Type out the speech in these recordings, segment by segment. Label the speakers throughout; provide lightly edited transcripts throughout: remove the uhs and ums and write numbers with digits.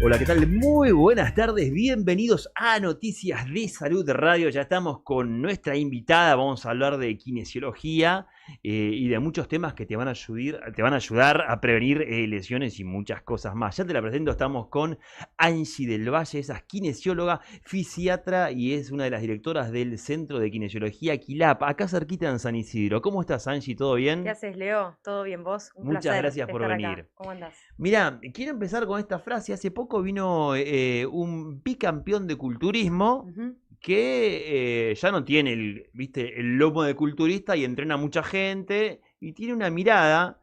Speaker 1: Hola, ¿qué tal? Muy buenas tardes, bienvenidos a Noticias de Salud Radio. Ya estamos con nuestra invitada, vamos a hablar de kinesiología y de muchos temas que te van a ayudar a prevenir lesiones y muchas cosas más. Ya te la presento, estamos con Angie del Valle, esa es kinesióloga, fisiatra y es una de las directoras del Centro de Kinesiología Quilap, acá cerquita en San Isidro. ¿Cómo estás, Angie? ¿Todo
Speaker 2: ¿Qué
Speaker 1: bien?
Speaker 2: haces, Leo? ¿Todo bien vos? Un
Speaker 1: Muchas
Speaker 2: placer
Speaker 1: gracias
Speaker 2: de
Speaker 1: por
Speaker 2: estar acá.
Speaker 1: venir.
Speaker 2: ¿Cómo andás?
Speaker 1: Mirá, quiero empezar con esta frase. Hace poco vino un bicampeón de culturismo
Speaker 2: Ujú.
Speaker 1: que ya no tiene ¿viste? El lomo de culturista y entrena a mucha gente y tiene una mirada,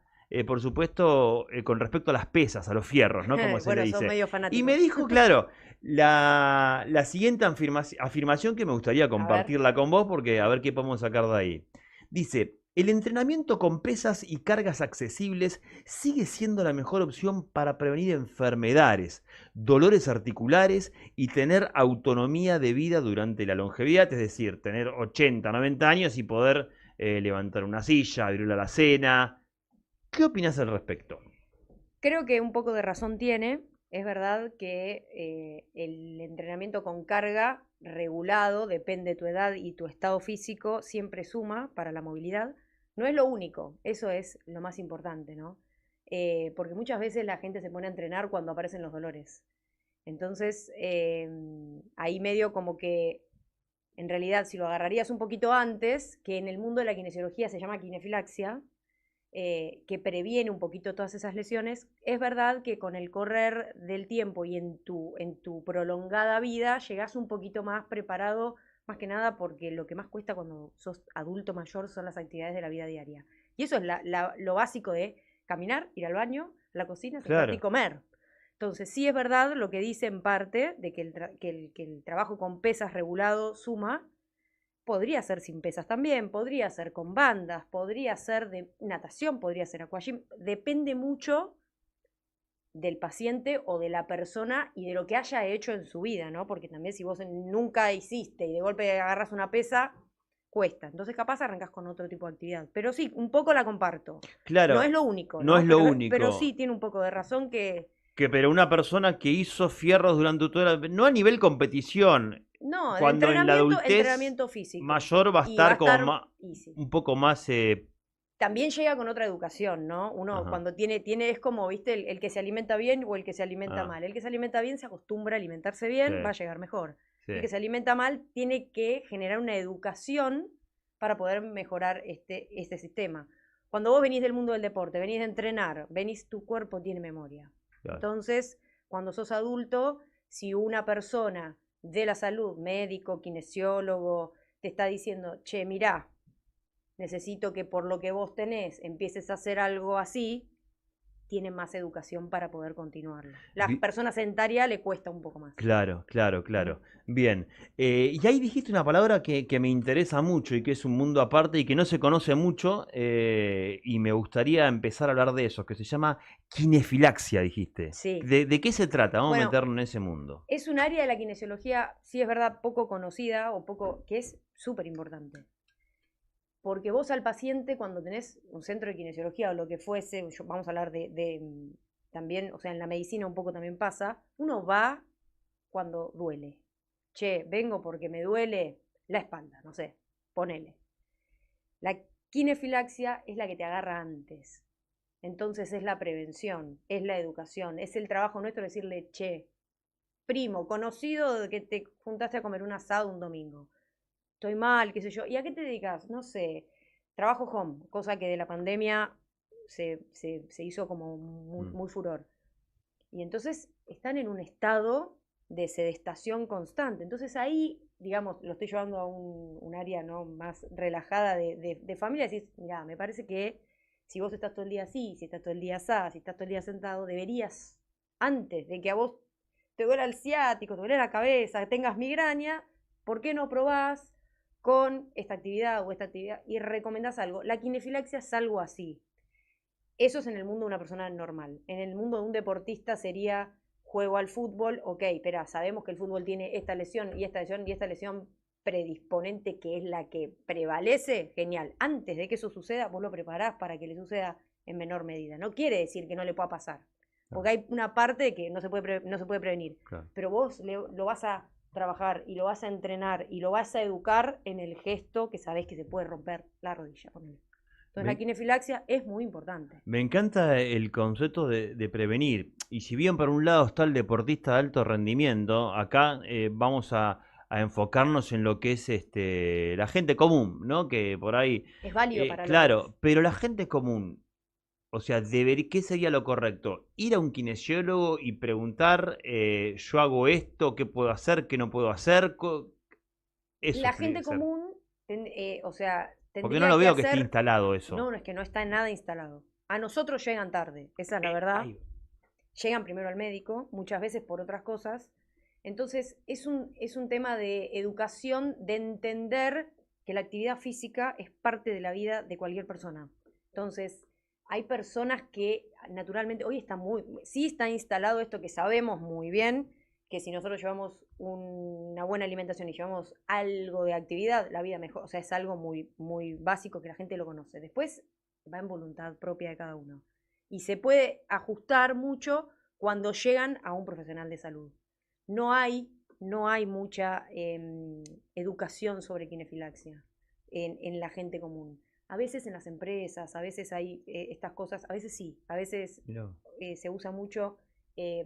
Speaker 1: por supuesto, con respecto a las pesas, a los fierros, ¿no? Como se le
Speaker 2: Bueno, sos
Speaker 1: dice.
Speaker 2: medio
Speaker 1: Y me
Speaker 2: fanático.
Speaker 1: dijo, claro, la siguiente afirmación que me gustaría
Speaker 2: A ver.
Speaker 1: compartirla con vos porque a ver qué podemos sacar de ahí. Dice, el entrenamiento con pesas y cargas accesibles sigue siendo la mejor opción para prevenir enfermedades, dolores articulares y tener autonomía de vida durante la longevidad, es decir, tener 80, 90 años y poder levantar una silla, abrir la alacena. ¿Qué opinas al respecto?
Speaker 2: Creo que un poco de razón tiene. Es verdad que el entrenamiento con carga regulado, depende de tu edad y tu estado físico, siempre suma para la movilidad. No es lo único, eso es lo más importante, ¿no? Porque muchas veces la gente se pone a entrenar cuando aparecen los dolores. Entonces, ahí medio como que en realidad, si lo agarrarías un poquito antes, que en el mundo de la kinesiología se llama kinefilaxia, que previene un poquito todas esas lesiones, es verdad que con el correr del tiempo y en tu prolongada vida llegás un poquito más preparado, más que nada porque lo que más cuesta cuando sos adulto mayor son las actividades de la vida diaria. Y eso es lo básico de caminar, ir al baño, a la cocina, sentarte y
Speaker 1: Claro.
Speaker 2: comer. Entonces, sí es verdad lo que dice en parte de que el trabajo con pesas regulado suma. Podría ser sin pesas también, podría ser con bandas, podría ser de natación, podría ser aquagym. Depende mucho del paciente o de la persona y de lo que haya hecho en su vida, ¿no? Porque también si vos nunca hiciste y de golpe agarras una pesa, cuesta. Entonces capaz arrancas con otro tipo de actividad. Pero sí, un poco la comparto. No es
Speaker 1: Claro,
Speaker 2: lo único,
Speaker 1: no es
Speaker 2: ¿no?
Speaker 1: lo
Speaker 2: Pero sí
Speaker 1: único.
Speaker 2: tiene un poco de razón que...
Speaker 1: Pero una persona que hizo fierros durante toda la... No a nivel competición,
Speaker 2: No, de
Speaker 1: cuando en la adultez
Speaker 2: entrenamiento físico.
Speaker 1: mayor va a
Speaker 2: Y va a
Speaker 1: estar como
Speaker 2: estar easy.
Speaker 1: un poco más...
Speaker 2: También llega con otra educación, ¿no? Uno
Speaker 1: ajá,
Speaker 2: cuando tiene es como, viste, el que se alimenta bien o el que se alimenta
Speaker 1: ah,
Speaker 2: mal. El que se alimenta bien se acostumbra a alimentarse
Speaker 1: sí,
Speaker 2: bien, va a llegar mejor.
Speaker 1: sí.
Speaker 2: El que se alimenta mal tiene que generar una educación para poder mejorar este sistema. Cuando vos venís del mundo del deporte, venís de entrenar, venís, tu cuerpo tiene memoria.
Speaker 1: Claro.
Speaker 2: Entonces, cuando sos adulto, si una persona de la salud, médico, kinesiólogo, te está diciendo, che, mirá, necesito que por lo que vos tenés empieces a hacer algo así, tienen más educación para poder continuarlo. La
Speaker 1: Vi-
Speaker 2: persona sedentaria le cuesta un poco más.
Speaker 1: Claro, claro,
Speaker 2: Mm.
Speaker 1: claro. Bien. Y ahí dijiste una palabra que me interesa mucho y que es un mundo aparte y que no se conoce mucho y me gustaría empezar a hablar de eso, que se llama kinefilaxia, dijiste.
Speaker 2: Sí.
Speaker 1: ¿De qué se trata? Vamos a
Speaker 2: Bueno,
Speaker 1: meternos en ese mundo.
Speaker 2: es un área de la kinesiología, sí es verdad, poco conocida o poco, que es súper importante. Porque vos al paciente, cuando tenés un centro de kinesiología o lo que fuese, vamos a hablar de también, o sea, en la medicina un poco también pasa, uno va cuando duele. Che, vengo porque me duele la espalda, no sé, ponele. La kinefilaxia es la que te agarra antes. Entonces es la prevención, es la educación, es el trabajo nuestro decirle, che, primo, conocido de que te juntaste a comer un asado un domingo. Estoy mal, qué sé yo. ¿Y a qué te dedicas? No sé, trabajo home, cosa que de la pandemia se hizo como muy,
Speaker 1: Mm.
Speaker 2: muy furor. Y entonces están en un estado de sedestación constante. Entonces ahí, digamos, lo estoy llevando a un área, ¿no?, más relajada de familia. Decís, mira, me parece que si vos estás todo el día así, si estás todo el día así, si estás todo el día sentado, deberías, antes de que a vos te duela el ciático, te duele la cabeza, tengas migraña, ¿por qué no probás con esta actividad o esta actividad y recomendás algo? La kinefilaxia es algo así. Eso es en el mundo de una persona normal. En el mundo de un deportista sería juego al fútbol, ok, pero sabemos que el fútbol tiene esta lesión y esta lesión y esta lesión predisponente que es la que prevalece, genial. Antes de que eso suceda, vos lo preparás para que le suceda en menor medida. No quiere decir que no le pueda pasar. Porque hay una parte que no se puede prevenir.
Speaker 1: Claro.
Speaker 2: Pero vos lo vas a trabajar y lo vas a entrenar y lo vas a educar en el gesto que sabés que se puede romper la rodilla. Entonces la
Speaker 1: Me,
Speaker 2: kinefilaxia es muy importante.
Speaker 1: me encanta el concepto de prevenir. Y si bien por un lado está el deportista de alto rendimiento, acá vamos a enfocarnos en lo que es la gente común, ¿no? Que por ahí,
Speaker 2: Es válido para los dos.
Speaker 1: claro, pero la gente común, o sea, ¿qué sería lo correcto? Ir a un kinesiólogo y preguntar, yo hago esto, ¿qué puedo hacer, qué no puedo hacer? Eso
Speaker 2: La
Speaker 1: tiene que
Speaker 2: gente
Speaker 1: ser.
Speaker 2: común, o sea,
Speaker 1: Porque no
Speaker 2: tendría
Speaker 1: lo
Speaker 2: que
Speaker 1: veo que esté
Speaker 2: hacer.
Speaker 1: instalado eso.
Speaker 2: No, no es que no está nada instalado. A nosotros llegan tarde, esa es la verdad.
Speaker 1: Ay,
Speaker 2: Llegan primero al médico, muchas veces por otras cosas. Entonces, es un tema de educación, de entender que la actividad física es parte de la vida de cualquier persona. Entonces, hay personas que naturalmente, hoy sí está instalado esto que sabemos muy bien, que si nosotros llevamos una buena alimentación y llevamos algo de actividad, la vida mejor, o sea, es algo muy, muy básico que la gente lo conoce. Después va en voluntad propia de cada uno. Y se puede ajustar mucho cuando llegan a un profesional de salud. No hay, no hay mucha educación sobre kinefilaxia en la gente común. A veces en las empresas, a veces hay estas cosas, a veces sí, a veces
Speaker 1: mirá,
Speaker 2: se usa mucho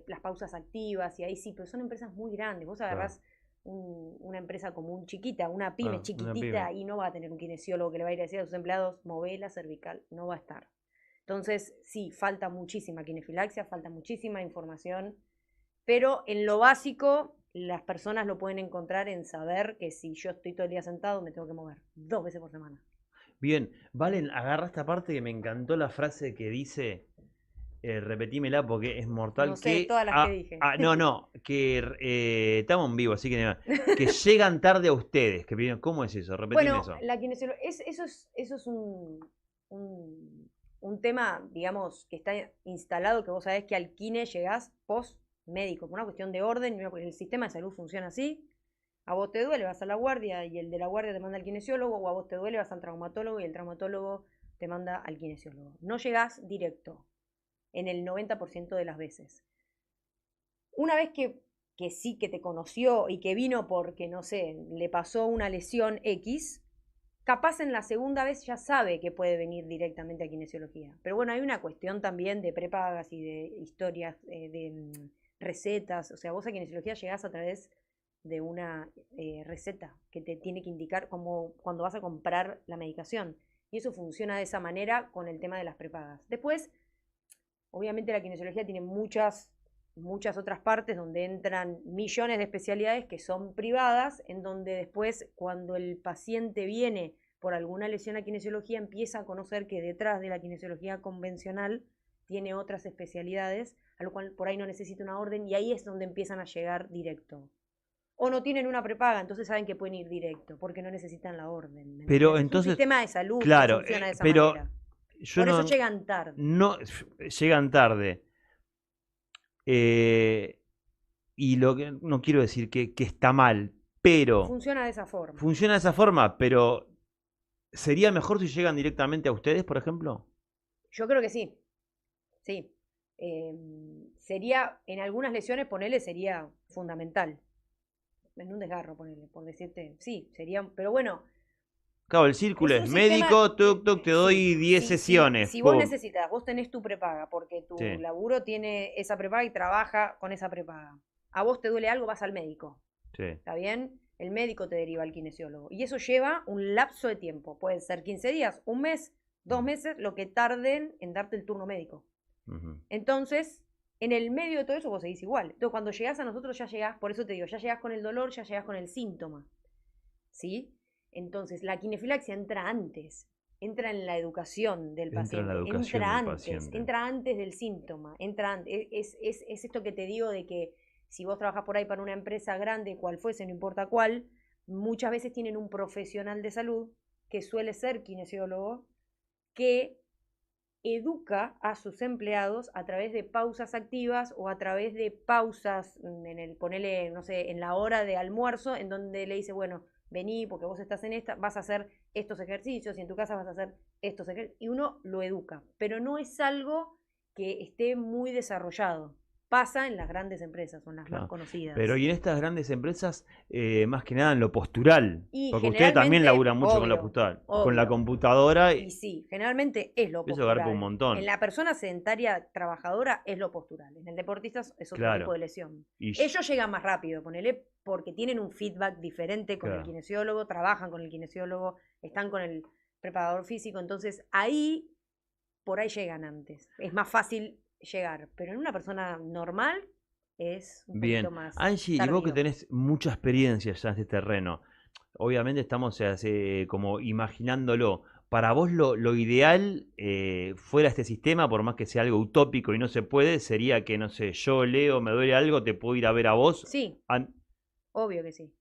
Speaker 2: las pausas activas y ahí sí, pero son empresas muy grandes. Vos
Speaker 1: claro.
Speaker 2: agarrás una empresa común chiquita, una pyme
Speaker 1: Ah, una pyme.
Speaker 2: chiquitita y no va a tener un kinesiólogo que le va a ir a decir a sus empleados, mové la cervical, no va a estar. Entonces, sí, falta muchísima kinefilaxia, falta muchísima información, pero en lo básico las personas lo pueden encontrar en saber que si yo estoy todo el día sentado me tengo que mover 2 veces por semana.
Speaker 1: Bien, Valen, agarra esta parte que me encantó la frase que dice, repetímela porque es
Speaker 2: No
Speaker 1: mortal,
Speaker 2: sé
Speaker 1: que,
Speaker 2: todas las que dije.
Speaker 1: no, no, que estamos en vivo, así que nada, que llegan tarde a ustedes, ¿cómo es eso? Repetime
Speaker 2: Bueno,
Speaker 1: eso.
Speaker 2: la kinesiología, eso es un, un tema, digamos, que está instalado, que vos sabés que al kine llegás post médico, por una cuestión de orden, el sistema de salud funciona así. A vos te duele, vas a la guardia y el de la guardia te manda al kinesiólogo, o a vos te duele, vas al traumatólogo y el traumatólogo te manda al kinesiólogo. No llegás directo en el 90% de las veces. Una vez que sí que te conoció y que vino porque, no sé, le pasó una lesión X, capaz en la segunda vez ya sabe que puede venir directamente a kinesiología. Pero bueno, hay una cuestión también de prepagas y de historias, de recetas. O sea, vos a kinesiología llegás a través de una receta que te tiene que indicar como cuando vas a comprar la medicación. Y eso funciona de esa manera con el tema de las prepagas. Después, obviamente la kinesiología tiene muchas otras partes donde entran millones de especialidades que son privadas, en donde después cuando el paciente viene por alguna lesión a kinesiología empieza a conocer que detrás de la kinesiología convencional tiene otras especialidades, a lo cual por ahí no necesita una orden y ahí es donde empiezan a llegar directo. O no tienen una prepaga, entonces saben que pueden ir directo, porque no necesitan la orden, ¿me
Speaker 1: Pero
Speaker 2: entendés? Es un
Speaker 1: entonces,
Speaker 2: sistema de salud que
Speaker 1: claro,
Speaker 2: funciona de esa
Speaker 1: pero
Speaker 2: manera.
Speaker 1: yo
Speaker 2: Por eso
Speaker 1: no,
Speaker 2: llegan tarde.
Speaker 1: no, llegan tarde. eh, y lo que no quiero decir que está mal, pero
Speaker 2: Funciona de esa forma.
Speaker 1: funciona de esa forma, pero ¿sería mejor si llegan directamente a ustedes, por ejemplo?
Speaker 2: Yo creo que sí, sí. Sería, en algunas lesiones, ponele, sería fundamental. En un desgarro, ponele, por decirte, sí, sería, pero bueno,
Speaker 1: Claro, el círculo
Speaker 2: es
Speaker 1: es
Speaker 2: un sistema,
Speaker 1: médico, tuk, tuk, te
Speaker 2: sí,
Speaker 1: doy 10
Speaker 2: sí, sí,
Speaker 1: sesiones,
Speaker 2: si vos
Speaker 1: pum.
Speaker 2: necesitas, vos tenés tu prepaga, porque tu
Speaker 1: Sí,
Speaker 2: laburo tiene esa prepaga y trabaja con esa prepaga. A vos te duele algo, vas al médico,
Speaker 1: sí.
Speaker 2: ¿está bien? El médico te deriva al kinesiólogo. Y eso lleva un lapso de tiempo, pueden ser 15 días, un mes, 2 meses, lo que tarden en darte el turno médico.
Speaker 1: Ujú.
Speaker 2: Entonces, en el medio de todo eso vos seguís igual. Entonces, cuando llegás a nosotros ya llegás, por eso te digo, ya llegás con el dolor, ya llegás con el síntoma. ¿Sí? Entonces, la kinefilaxia entra antes, entra en la educación del
Speaker 1: Entra en la
Speaker 2: paciente,
Speaker 1: educación del paciente.
Speaker 2: entra antes del síntoma, entra antes. Es esto que te digo de que si vos trabajás por ahí para una empresa grande, cual fuese, no importa cuál, muchas veces tienen un profesional de salud que suele ser kinesiólogo, que educa a sus empleados a través de pausas activas o a través de pausas ponele, no sé, en la hora de almuerzo, en donde le dice, bueno, vení porque vos estás en esta, vas a hacer estos ejercicios y en tu casa vas a hacer estos ejercicios, y uno lo educa, pero no es algo que esté muy desarrollado. Pasa en las grandes empresas, son las más
Speaker 1: Claro.
Speaker 2: conocidas.
Speaker 1: Pero y en estas grandes empresas, más que nada en lo postural,
Speaker 2: Y
Speaker 1: porque ustedes también
Speaker 2: generalmente,
Speaker 1: laburan mucho con lo
Speaker 2: obvio,
Speaker 1: postural, con la
Speaker 2: obvio.
Speaker 1: computadora,
Speaker 2: Y sí, generalmente es lo
Speaker 1: eso garpa un
Speaker 2: postural. En
Speaker 1: montón,
Speaker 2: la persona sedentaria trabajadora es lo postural. En el deportista es otro tipo
Speaker 1: claro.
Speaker 2: de lesión.
Speaker 1: Y
Speaker 2: Ellos llegan más rápido, ponele, porque tienen un feedback diferente con el
Speaker 1: claro.
Speaker 2: kinesiólogo, trabajan con el kinesiólogo, están con el preparador físico, entonces ahí, por ahí llegan antes. Es más fácil llegar, pero en una persona normal es un
Speaker 1: Bien.
Speaker 2: poquito más
Speaker 1: Angie, y vos que
Speaker 2: tardío.
Speaker 1: tenés mucha experiencia ya en este terreno, obviamente estamos como imaginándolo. Para vos lo ideal fuera este sistema, por más que sea algo utópico y no se puede, sería que, no sé, yo leo, me duele algo, te puedo ir a ver a vos.
Speaker 2: Sí, obvio que sí.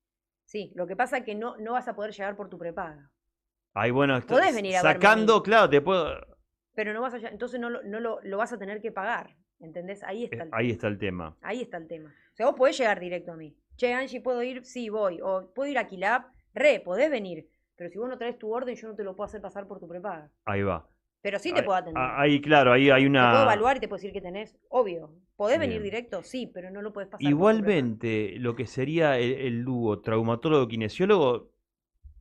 Speaker 2: Sí, lo que pasa es que no vas a poder llegar por tu prepaga.
Speaker 1: Ay, bueno,
Speaker 2: Podés venir a verme a mí,
Speaker 1: sacando, claro, te puedo.
Speaker 2: pero no vas a, entonces no lo vas a tener que pagar, ¿entendés? Ahí está el
Speaker 1: Ahí
Speaker 2: tema.
Speaker 1: está el tema.
Speaker 2: Ahí está el tema. O sea, vos podés llegar directo a mí. Che, Angie, ¿puedo ir? Sí, voy. O puedo ir a Quilap. Podés venir. Pero si vos no traes tu orden, yo no te lo puedo hacer pasar por tu prepaga.
Speaker 1: Ahí va.
Speaker 2: Pero sí te puedo atender.
Speaker 1: Ahí, claro, ahí hay
Speaker 2: Te puedo
Speaker 1: una.
Speaker 2: evaluar y te puedo decir que tenés. Obvio. ¿Podés venir
Speaker 1: Bien.
Speaker 2: directo? Sí, pero no lo podés pasar por tu prepaga.
Speaker 1: Igualmente, lo que sería el dúo traumatólogo-kinesiólogo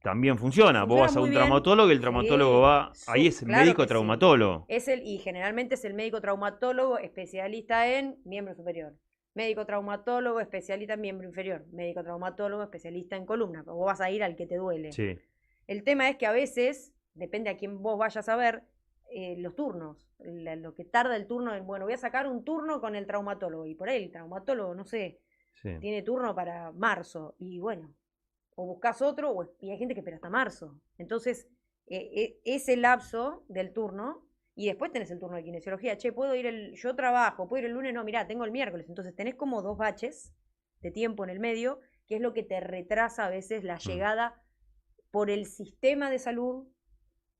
Speaker 1: también funciona. Vos
Speaker 2: Funciona
Speaker 1: vas a
Speaker 2: muy
Speaker 1: un
Speaker 2: bien.
Speaker 1: traumatólogo y el traumatólogo
Speaker 2: Sí,
Speaker 1: va. Ahí es
Speaker 2: claro
Speaker 1: médico
Speaker 2: que sí.
Speaker 1: traumatólogo.
Speaker 2: Y generalmente es el médico traumatólogo especialista en miembro superior. Médico traumatólogo especialista en miembro inferior. Médico traumatólogo especialista en columna. Vos vas a ir al que te duele.
Speaker 1: Sí.
Speaker 2: El tema es que a veces, depende a quién vos vayas a ver, los turnos, lo que tarda el turno, bueno, voy a sacar un turno con el traumatólogo. Y por ahí el traumatólogo, no sé,
Speaker 1: Sí.
Speaker 2: tiene turno para marzo. Y bueno, o buscas otro, y hay gente que espera hasta marzo. Entonces, ese lapso del turno, y después tenés el turno de kinesiología. Che, yo trabajo, puedo ir el lunes, no, mirá, tengo el miércoles. Entonces tenés como 2 baches de tiempo en el medio, que es lo que te retrasa a veces la llegada por el sistema de salud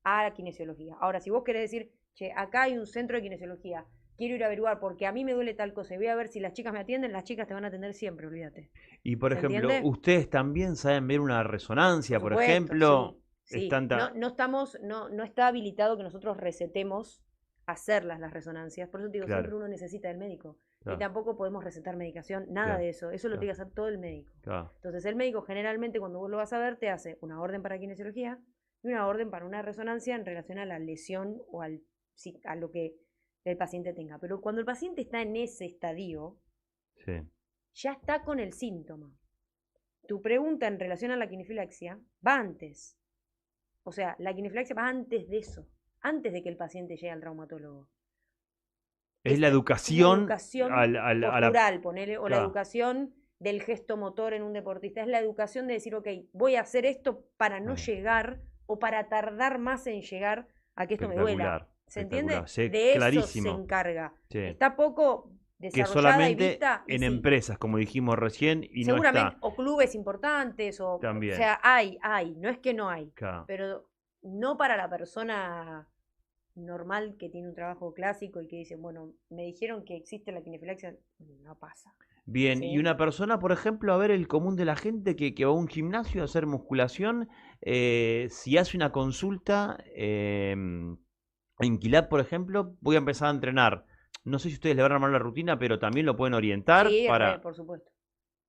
Speaker 2: a la kinesiología. Ahora, si vos querés decir, che, acá hay un centro de kinesiología, quiero ir a averiguar porque a mí me duele tal cosa y voy a ver si las chicas me atienden, las chicas te van a atender siempre, olvídate.
Speaker 1: Y por
Speaker 2: ¿Se
Speaker 1: ejemplo,
Speaker 2: entiende?
Speaker 1: ustedes también saben ver una resonancia,
Speaker 2: Por
Speaker 1: por
Speaker 2: supuesto,
Speaker 1: ejemplo.
Speaker 2: sí. No está habilitado que nosotros recetemos hacerlas las resonancias. Por eso te digo, siempre
Speaker 1: Claro,
Speaker 2: uno necesita del médico. Y
Speaker 1: claro,
Speaker 2: tampoco podemos recetar medicación, nada
Speaker 1: claro,
Speaker 2: de eso. Eso lo tiene
Speaker 1: claro,
Speaker 2: que hacer todo el médico.
Speaker 1: claro.
Speaker 2: Entonces el médico generalmente cuando vos lo vas a ver te hace una orden para kinesiología y una orden para una resonancia en relación a la lesión o a lo que el paciente tenga. Pero cuando el paciente está en ese estadio,
Speaker 1: Sí.
Speaker 2: ya está con el síntoma. Tu pregunta en relación a la quinifilaxia va antes. O sea, la quinifilaxia va antes de eso, antes de que el paciente llegue al traumatólogo.
Speaker 1: Es la
Speaker 2: Es la
Speaker 1: educación
Speaker 2: educación
Speaker 1: a la.
Speaker 2: postural, ponele, o la
Speaker 1: Claro,
Speaker 2: educación del gesto motor en un deportista. Es la educación de decir, ok, voy a hacer esto para no llegar o para tardar más en llegar a que esto me duela.
Speaker 1: espectacular,
Speaker 2: ¿Se
Speaker 1: espectacular.
Speaker 2: entiende?
Speaker 1: Sí,
Speaker 2: De eso se
Speaker 1: clarísimo.
Speaker 2: encarga.
Speaker 1: Sí.
Speaker 2: Está poco
Speaker 1: Que
Speaker 2: desarrollada y
Speaker 1: solamente
Speaker 2: vista. Y
Speaker 1: en
Speaker 2: sí,
Speaker 1: empresas, como dijimos recién, y no
Speaker 2: seguramente,
Speaker 1: está.
Speaker 2: o clubes importantes, o
Speaker 1: También.
Speaker 2: sea, hay, no es que no hay,
Speaker 1: Claro.
Speaker 2: pero no para la persona normal que tiene un trabajo clásico y que dice, bueno, me dijeron que existe la quinifilaxia, no pasa.
Speaker 1: Bien, y
Speaker 2: ¿Sí?
Speaker 1: una persona, por ejemplo, a ver el común de la gente que va a un gimnasio a hacer musculación, si hace una consulta en Quilap, por ejemplo, voy a empezar a entrenar. No sé si ustedes le van a armar la rutina, pero también lo pueden orientar
Speaker 2: Sí,
Speaker 1: para.
Speaker 2: por supuesto.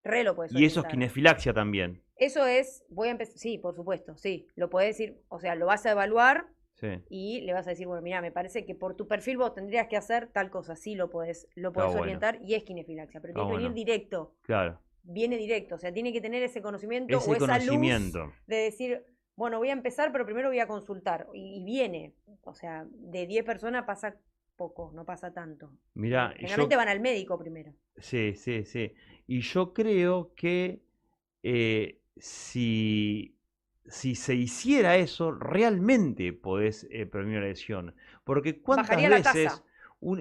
Speaker 2: Lo puedes
Speaker 1: Y eso es
Speaker 2: orientar.
Speaker 1: kinefilaxia también.
Speaker 2: Eso es, voy a empezar, sí, por supuesto, sí, lo puedes decir, o sea, lo vas a evaluar
Speaker 1: Sí,
Speaker 2: y le vas a decir, bueno, mira, me parece que por tu perfil vos tendrías que hacer tal cosa, sí lo podés
Speaker 1: bueno.
Speaker 2: orientar y es kinefilaxia, pero
Speaker 1: Está
Speaker 2: tiene que venir
Speaker 1: bueno.
Speaker 2: directo,
Speaker 1: Claro.
Speaker 2: viene directo, o sea, tiene que tener ese conocimiento
Speaker 1: Ese
Speaker 2: o esa luz
Speaker 1: conocimiento.
Speaker 2: de decir, bueno, voy a empezar, pero primero voy a consultar, y viene, o sea, de 10 personas pasa poco, no pasa tanto.
Speaker 1: Mirá,
Speaker 2: Generalmente van al médico primero.
Speaker 1: Sí, sí, sí. Y yo creo que si se hiciera eso, realmente podés prevenir una lesión. Porque cuántas
Speaker 2: Bajaría la
Speaker 1: veces
Speaker 2: tasa.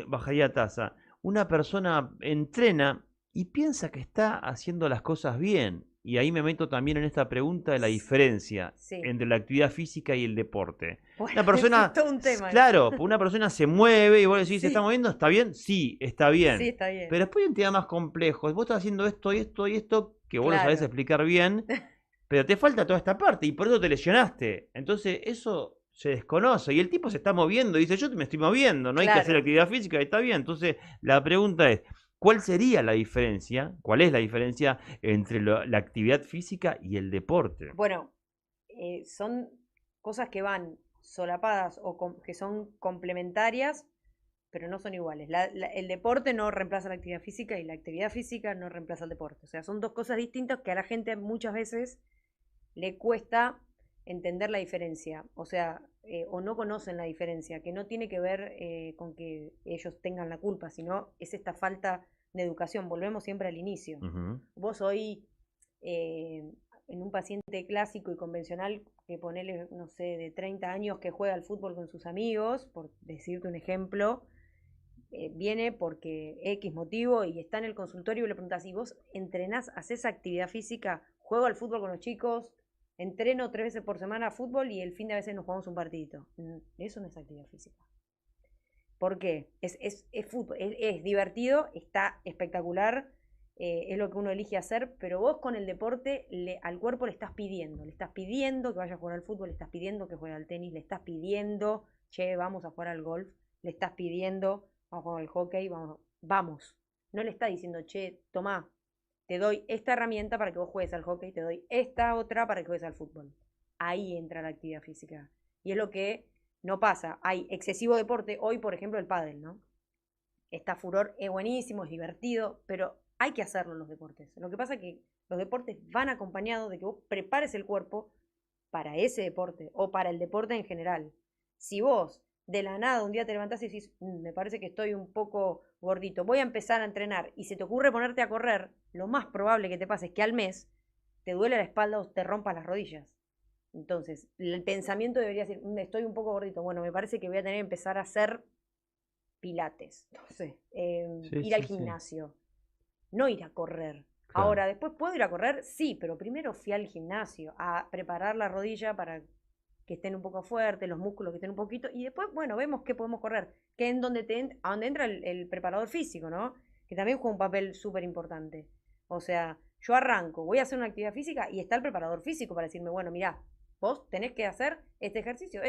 Speaker 1: bajaría tasa, una persona entrena y piensa que está haciendo las cosas bien. Y ahí me meto también en esta pregunta de la diferencia
Speaker 2: Sí.
Speaker 1: entre la actividad física y el deporte.
Speaker 2: Bueno,
Speaker 1: Una persona,
Speaker 2: es todo un tema.
Speaker 1: claro, una persona se mueve y vos decís, ¿se
Speaker 2: Sí.
Speaker 1: está moviendo? ¿Está bien? Sí, está bien.
Speaker 2: Sí, está bien.
Speaker 1: Pero después hay un tema más complejo. Vos estás haciendo esto y esto y esto que vos lo sabés
Speaker 2: Claro.
Speaker 1: explicar bien, pero te falta toda esta parte y por eso te lesionaste. Entonces, eso se desconoce y el tipo se está moviendo y dice, yo me estoy moviendo, no hay que hacer
Speaker 2: Claro.
Speaker 1: actividad física, está bien. Entonces, la pregunta es, ¿cuál sería la diferencia? ¿Cuál es la diferencia entre la actividad física y el deporte?
Speaker 2: Bueno, son cosas que van solapadas o que son complementarias, pero no son iguales. El deporte no reemplaza la actividad física y la actividad física no reemplaza el deporte. O sea, son dos cosas distintas que a la gente muchas veces le cuesta entender la diferencia. O sea, o no conocen la diferencia, que no tiene que ver con que ellos tengan la culpa, sino es esta falta de educación. Volvemos siempre al inicio.
Speaker 1: Ujú.
Speaker 2: Vos hoy, eh, en un paciente clásico y convencional, que ponele, no sé, de 30 años que juega al fútbol con sus amigos, por decirte un ejemplo, viene porque X motivo y está en el consultorio y le preguntas, si vos entrenás, haces actividad física, juego al fútbol con los chicos, entreno 3 veces por semana a fútbol y el fin de veces nos jugamos un partidito. Eso no es actividad física. ¿Por qué? Es fútbol, es divertido, está espectacular, es lo que uno elige hacer, pero vos con el deporte al cuerpo le estás pidiendo que vaya a jugar al fútbol, le estás pidiendo que juegue al tenis, le estás pidiendo, che, vamos a jugar al golf, le estás pidiendo, vamos a jugar al hockey, vamos. No le está diciendo, che, tomá, te doy esta herramienta para que vos juegues al hockey, te doy esta otra para que juegues al fútbol. Ahí entra la actividad física. Y es lo que no pasa. Hay excesivo deporte. Hoy, por ejemplo, el pádel, ¿no? Está furor, es buenísimo, es divertido, pero hay que hacerlo en los deportes. Lo que pasa es que los deportes van acompañados de que vos prepares el cuerpo para ese deporte o para el deporte en general. Si vos de la nada un día te levantás y decís, me parece que estoy un poco gordito, voy a empezar a entrenar y se te ocurre ponerte a correr, lo más probable que te pase es que al mes te duele la espalda o te rompas las rodillas. Entonces, el pensamiento debería ser, estoy un poco gordito, bueno, me parece que voy a tener que empezar a hacer pilates, no sé,
Speaker 1: Sí,
Speaker 2: ir al
Speaker 1: sí, sí.
Speaker 2: gimnasio, no ir a correr.
Speaker 1: Claro.
Speaker 2: Ahora, después puedo ir a correr, sí, pero primero fui al gimnasio a preparar la rodilla para que estén un poco fuertes, los músculos que estén un poquito, y después, bueno, vemos qué podemos correr, que es a donde entra el preparador físico, ¿no? Que también juega un papel súper importante. O sea, yo arranco, voy a hacer una actividad física y está el preparador físico para decirme, bueno, mirá, vos tenés que hacer este ejercicio y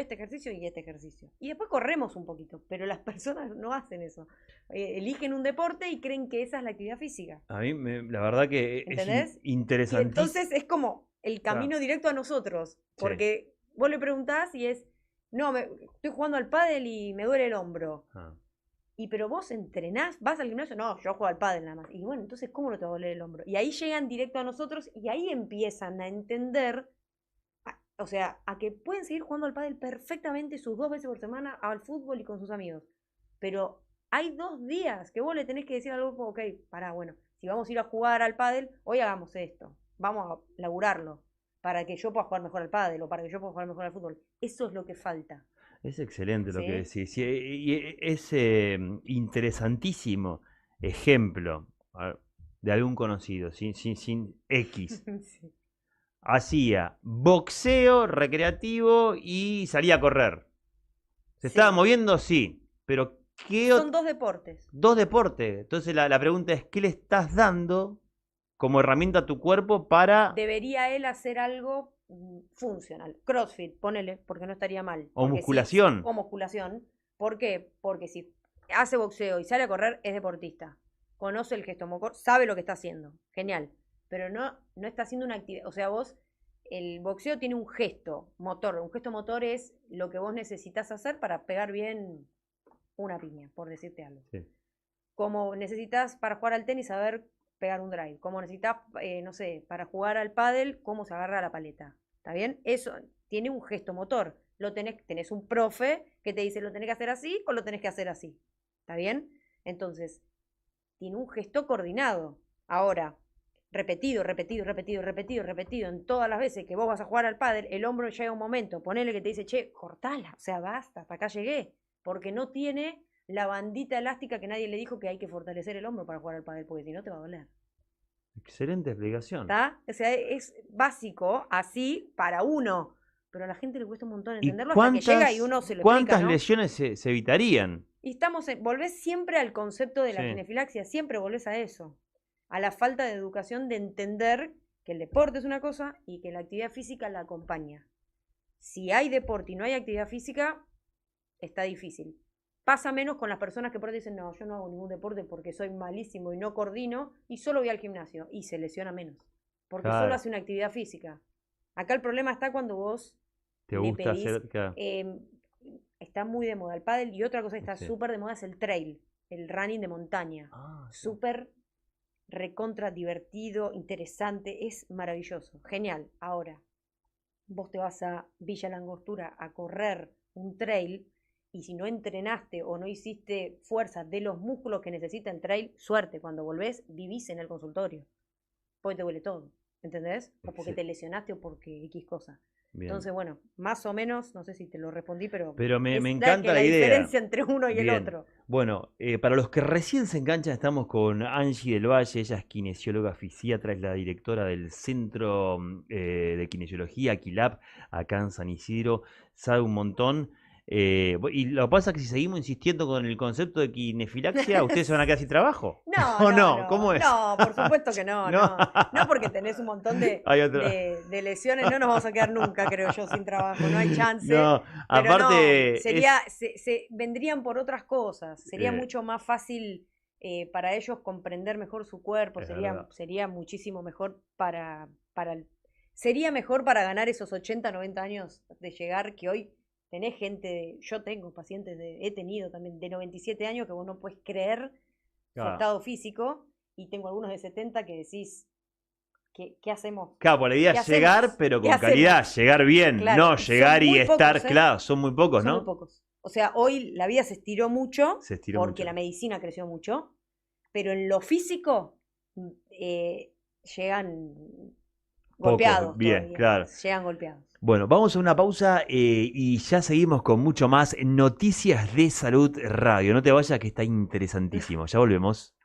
Speaker 2: este ejercicio. Y después corremos un poquito, pero las personas no hacen eso. Eligen un deporte y creen que esa es la actividad física.
Speaker 1: A mí, la verdad que es
Speaker 2: ¿Entendés? Y
Speaker 1: interesantísimo.
Speaker 2: entonces es como el camino directo a nosotros,
Speaker 1: Sí.
Speaker 2: porque vos le preguntás y es, no, estoy jugando al pádel y me duele el hombro.
Speaker 1: Ah.
Speaker 2: Y pero vos entrenás, vas al gimnasio, no, yo juego al pádel nada más. Y bueno, entonces, ¿cómo no te va a doler el hombro? Y ahí llegan directo a nosotros y ahí empiezan a entender, o sea, a que pueden seguir jugando al pádel perfectamente sus 2 veces por semana al fútbol y con sus amigos. Pero hay 2 días que vos le tenés que decir al grupo, ok, pará, bueno, si vamos a ir a jugar al pádel, hoy hagamos esto, vamos a laburarlo, para que yo pueda jugar mejor al pádel o para que yo pueda jugar mejor al fútbol. Eso es lo que falta.
Speaker 1: Es excelente lo que
Speaker 2: ¿Sí?
Speaker 1: decís. Y es interesantísimo ejemplo de algún conocido, sin X.
Speaker 2: Sí.
Speaker 1: Hacía boxeo recreativo y salía a correr. ¿Se estaba
Speaker 2: Sí.
Speaker 1: moviendo? Sí. Pero ¿qué
Speaker 2: Son 2 deportes.
Speaker 1: dos deportes? Entonces la pregunta es, ¿qué le estás dando como herramienta a tu cuerpo para...
Speaker 2: Debería él hacer algo funcional. CrossFit, ponele, porque no estaría mal.
Speaker 1: o musculación?
Speaker 2: O musculación. ¿Por qué? Porque si hace boxeo y sale a correr, es deportista. Conoce el gesto motor, sabe lo que está haciendo. Genial. Pero no está haciendo una actividad. O sea, vos, el boxeo tiene un gesto motor. Un gesto motor es lo que vos necesitas hacer para pegar bien una piña, por decirte algo.
Speaker 1: Sí.
Speaker 2: Como necesitas para jugar al tenis saber pegar un drive, como necesitas, no sé, para jugar al pádel, cómo se agarra la paleta. ¿Está bien? Eso tiene un gesto motor. Tenés un profe que te dice lo tenés que hacer así o lo tenés que hacer así. ¿Está bien? Entonces, tiene un gesto coordinado. Ahora, repetido, repetido, repetido, repetido, repetido, en todas las veces que vos vas a jugar al pádel, el hombro llega un momento, ponele que te dice, che, cortala, o sea, basta, hasta acá llegué, porque no tiene la bandita elástica que nadie le dijo que hay que fortalecer el hombro para jugar al pádel, porque si no te va a doler.
Speaker 1: Excelente explicación.
Speaker 2: ¿Está? O sea, es básico así para uno, pero a la gente le cuesta un montón
Speaker 1: ¿Y
Speaker 2: entenderlo hasta que llega y uno se lo explica,
Speaker 1: cuántas
Speaker 2: ¿no?
Speaker 1: lesiones se evitarían?
Speaker 2: Y volvés siempre al concepto de la
Speaker 1: Sí.
Speaker 2: ginefilaxia, siempre volvés a eso, a la falta de educación de entender que el deporte es una cosa y que la actividad física la acompaña. Si hay deporte y no hay actividad física, está difícil. Pasa menos con las personas que por ahí dicen, no, yo no hago ningún deporte porque soy malísimo y no coordino y solo voy al gimnasio. Y se lesiona menos, porque solo hace una actividad física. Acá el problema está cuando vos
Speaker 1: te gusta
Speaker 2: pedís,
Speaker 1: hacer... Claro.
Speaker 2: Está muy de moda el pádel y otra cosa que está súper de moda es el trail, el running de montaña. Súper recontra divertido, interesante, es maravilloso, genial. Ahora, vos te vas a Villa Langostura a correr un trail y si no entrenaste o no hiciste fuerza de los músculos que necesita el trail, suerte, cuando volvés vivís en el consultorio, porque te duele todo, ¿entendés? O porque te lesionaste o porque X cosa. Bien. Entonces, bueno, más o menos, no sé si te lo respondí, pero
Speaker 1: me encanta la idea.
Speaker 2: La diferencia entre uno y el otro.
Speaker 1: Bueno, para los que recién se enganchan, estamos con Angie del Valle. Ella es kinesióloga fisiatra, es la directora del Centro de Kinesiología, Aquilab, acá en San Isidro. Sabe un montón. Y lo que pasa es que si seguimos insistiendo con el concepto de kinefilaxia, ¿ustedes se van a quedar sin trabajo?
Speaker 2: No.
Speaker 1: ¿Cómo es?
Speaker 2: No, por supuesto que no. No porque tenés un montón de lesiones, no nos vamos a quedar nunca, creo yo, sin trabajo, no hay chance. No, aparte... se vendrían por otras cosas, sería mucho más fácil para ellos comprender mejor su cuerpo, sería muchísimo mejor sería mejor para ganar esos 80, 90 años de llegar, que hoy... Tenés gente, yo tengo pacientes, he tenido también de 97 años que vos no puedes creer su estado físico, y tengo algunos de 70 que decís, ¿qué hacemos?
Speaker 1: Claro, por la idea es llegar, pero con calidad, llegar bien, claro, no llegar y estar, claro, son muy pocos, ¿no?
Speaker 2: Son muy pocos. O sea, hoy la vida se estiró mucho, porque la medicina creció mucho, pero en lo físico llegan golpeados.
Speaker 1: Bien, todavía, claro.
Speaker 2: Llegan golpeados.
Speaker 1: Bueno, vamos a una pausa y ya seguimos con mucho más Noticias de Salud Radio. No te vayas, que está interesantísimo. Ya volvemos.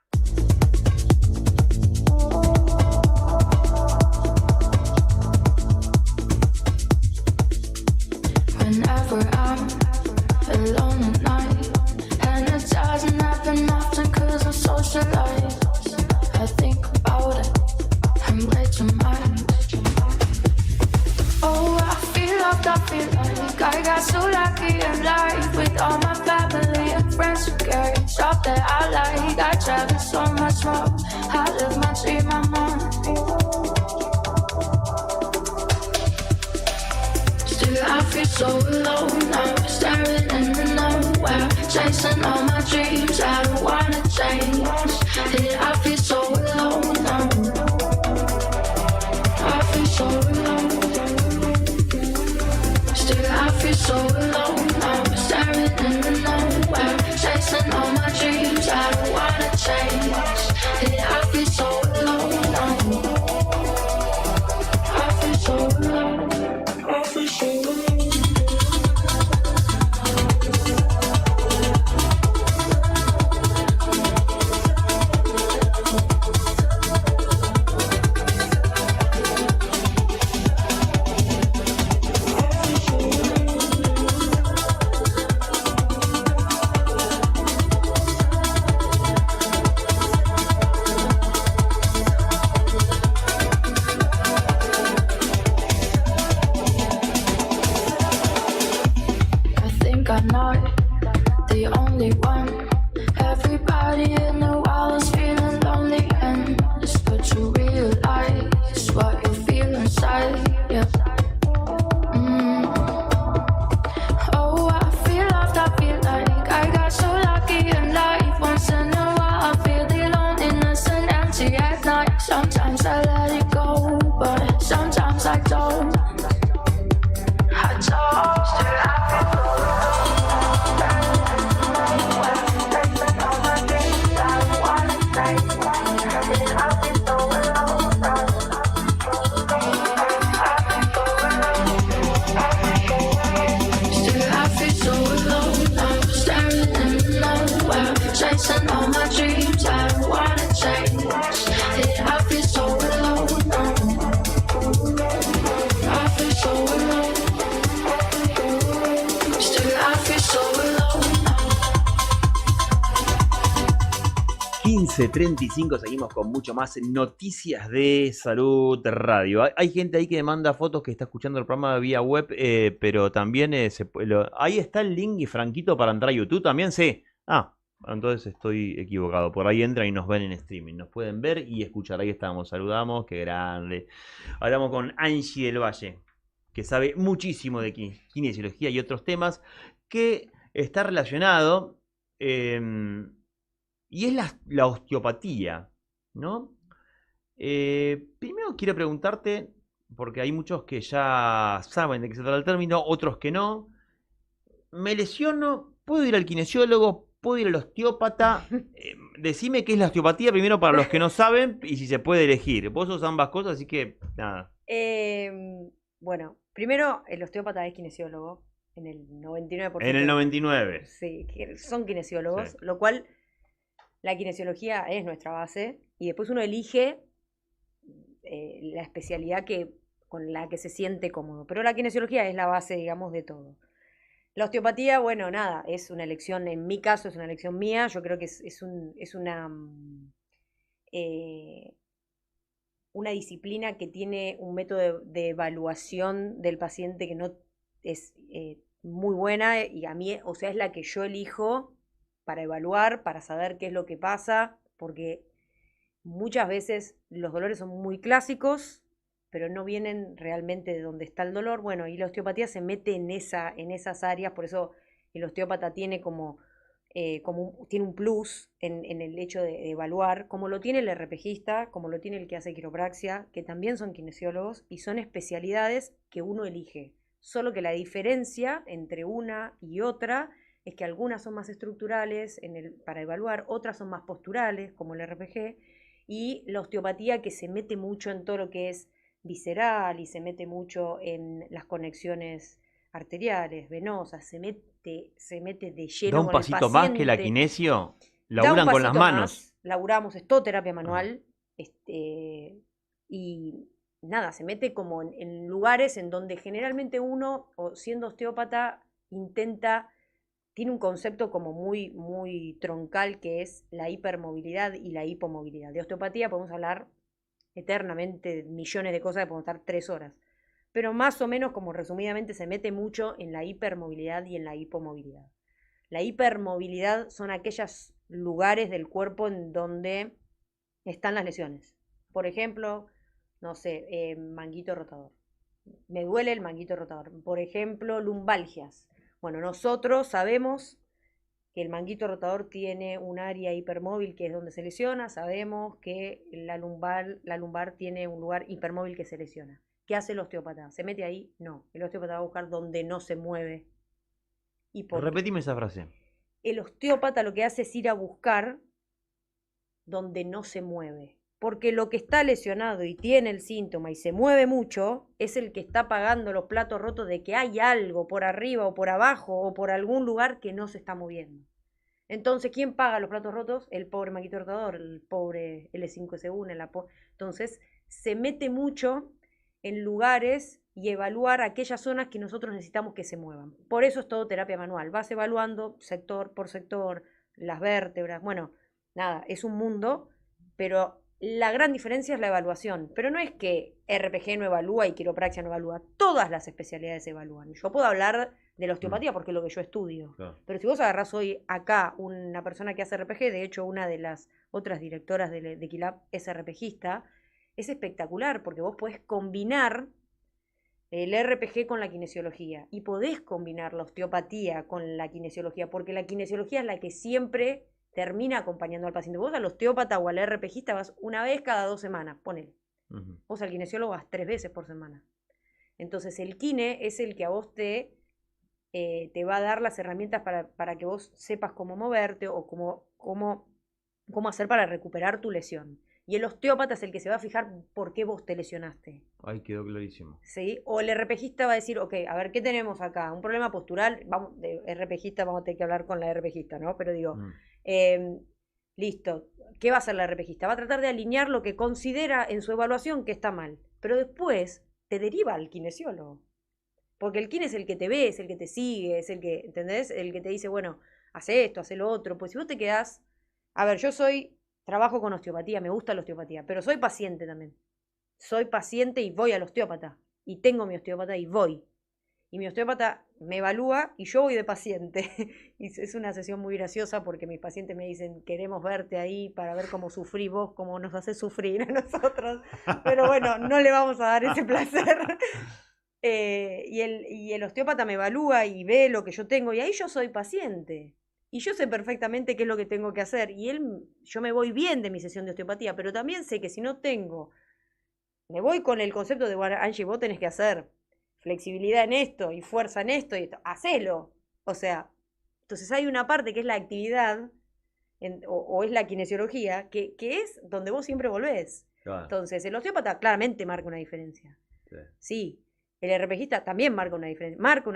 Speaker 3: I got so lucky in life with all my family and friends who care. Stuff that I like, I travel so much more. I live my dream, I'm on. Still I feel so alone now, staring into nowhere, chasing all my dreams. I don't wanna change. Still I feel so alone now. I feel so alone. I feel so alone, I'm staring into nowhere, chasing all my dreams, I don't wanna change. Yeah, I feel so alone now. I feel so alone, I feel so alone. I
Speaker 1: 15:35, seguimos con mucho más noticias de Salud Radio. Hay gente ahí que me manda fotos que está escuchando el programa vía web, pero también ahí está el link y Franquito para entrar a YouTube también, sí. Entonces estoy equivocado. Por ahí entran y nos ven en streaming. Nos pueden ver y escuchar. Ahí estamos. Saludamos. Qué grande. Hablamos con Angie del Valle, que sabe muchísimo de kinesiología y otros temas, que está relacionado y es la osteopatía, ¿no? Primero quiero preguntarte, porque hay muchos que ya saben de qué se trata el término, otros que no. Me lesiono, ¿puedo ir al kinesiólogo? ¿Puedo ir al osteópata? Decime qué es la osteopatía primero para los que no saben y si se puede elegir. Vos sos ambas cosas, así que nada.
Speaker 2: Bueno, primero el osteópata es kinesiólogo en el 99%.
Speaker 1: En el 99.
Speaker 2: Sí, son kinesiólogos,
Speaker 1: Sí.
Speaker 2: lo cual la kinesiología es nuestra base y después uno elige la especialidad con la que se siente cómodo. Pero la kinesiología es la base, digamos, de todo. La osteopatía, bueno, nada, es una elección, en mi caso es una elección mía, yo creo que es una disciplina que tiene un método de evaluación del paciente que no es muy buena y a mí, o sea, es la que yo elijo para evaluar, para saber qué es lo que pasa, porque muchas veces los dolores son muy clásicos, pero no vienen realmente de donde está el dolor. Bueno, y la osteopatía se mete en esas áreas, por eso el osteópata tiene tiene un plus en el hecho de evaluar, como lo tiene el RPGista, como lo tiene el que hace quiropraxia, que también son kinesiólogos y son especialidades que uno elige. Solo que la diferencia entre una y otra es que algunas son más estructurales para evaluar, otras son más posturales, como el RPG, y la osteopatía que se mete mucho en todo lo que es visceral y se mete mucho en las conexiones arteriales, venosas, se mete de lleno
Speaker 1: ¿Da un
Speaker 2: con el
Speaker 1: pasito más que la
Speaker 2: paciente.
Speaker 1: kinesio?
Speaker 2: Da un
Speaker 1: Laburan con las
Speaker 2: pasito
Speaker 1: manos.
Speaker 2: más, laburamos, es todo terapia manual, y nada, se mete como en lugares en donde generalmente uno, siendo osteópata, tiene un concepto como muy, muy troncal que es la hipermovilidad y la hipomovilidad. De osteopatía podemos hablar eternamente, millones de cosas que podemos estar 3 horas. Pero más o menos, como resumidamente, se mete mucho en la hipermovilidad y en la hipomovilidad. La hipermovilidad son aquellos lugares del cuerpo en donde están las lesiones. Por ejemplo, no sé, manguito rotador. Me duele el manguito rotador. Por ejemplo, lumbalgias. Bueno, nosotros sabemos que el manguito rotador tiene un área hipermóvil que es donde se lesiona, sabemos que la lumbar tiene un lugar hipermóvil que se lesiona. ¿Qué hace el osteópata? ¿Se mete ahí? No, el osteópata va a buscar donde no se mueve. ¿Y por qué?
Speaker 1: Repetime esa frase.
Speaker 2: El osteópata lo que hace es ir a buscar donde no se mueve. Porque lo que está lesionado y tiene el síntoma y se mueve mucho es el que está pagando los platos rotos de que hay algo por arriba o por abajo o por algún lugar que no se está moviendo. Entonces, ¿quién paga los platos rotos? El pobre manguito rotador, el pobre L5S1. Entonces, se mete mucho en lugares y evaluar aquellas zonas que nosotros necesitamos que se muevan. Por eso es todo terapia manual. Vas evaluando sector por sector, las vértebras. Bueno, nada, es un mundo, pero la gran diferencia es la evaluación. Pero no es que RPG no evalúa y quiropraxia no evalúa. Todas las especialidades evalúan. Yo puedo hablar de la osteopatía porque es lo que yo estudio.
Speaker 1: Claro.
Speaker 2: Pero si vos agarrás hoy acá una persona que hace RPG, de hecho una de las otras directoras de Quilap es RPGista, es espectacular porque vos podés combinar el RPG con la kinesiología y podés combinar la osteopatía con la kinesiología porque la kinesiología es la que siempre termina acompañando al paciente. Vos al osteópata o al RPGista vas una vez cada 2 semanas, ponele. Vos al kinesiólogo vas 3 veces por semana. Entonces el kine es el que a vos te va a dar las herramientas para que vos sepas cómo moverte o cómo hacer para recuperar tu lesión. Y el osteópata es el que se va a fijar por qué vos te lesionaste.
Speaker 1: Ay, quedó clarísimo.
Speaker 2: ¿Sí? O el RPGista va a decir, ok, a ver, ¿qué tenemos acá? Un problema postural, vamos, de RPGista vamos a tener que hablar con la RPGista, ¿no? Pero digo, listo, ¿qué va a hacer la RPGista? Va a tratar de alinear lo que considera en su evaluación que está mal. Pero después te deriva al kinesiólogo. Porque el kine es el que te ve, es el que te sigue, es el que, ¿entendés? El que te dice, bueno, hace esto, hace lo otro. Pues si vos te quedás, a ver, yo soy trabajo con osteopatía, me gusta la osteopatía, pero soy paciente también. Soy paciente y voy al osteópata. Y tengo mi osteópata y voy. Y mi osteópata me evalúa y yo voy de paciente. Y es una sesión muy graciosa porque mis pacientes me dicen, queremos verte ahí para ver cómo sufrís vos, cómo nos haces sufrir a nosotros. Pero bueno, no le vamos a dar ese placer. Y el osteópata me evalúa y ve lo que yo tengo y ahí yo soy paciente. Y yo sé perfectamente qué es lo que tengo que hacer. Y yo me voy bien de mi sesión de osteopatía, pero también sé que si no tengo, me voy con el concepto de, bueno, Angie, vos tenés que hacer flexibilidad en esto y fuerza en esto, y esto, hacelo. O sea, entonces hay una parte que es la actividad o es la kinesiología, que es donde vos siempre volvés.
Speaker 1: Claro.
Speaker 2: Entonces, el osteópata claramente marca una diferencia.
Speaker 1: Sí.
Speaker 2: Sí, el RPGista también marca una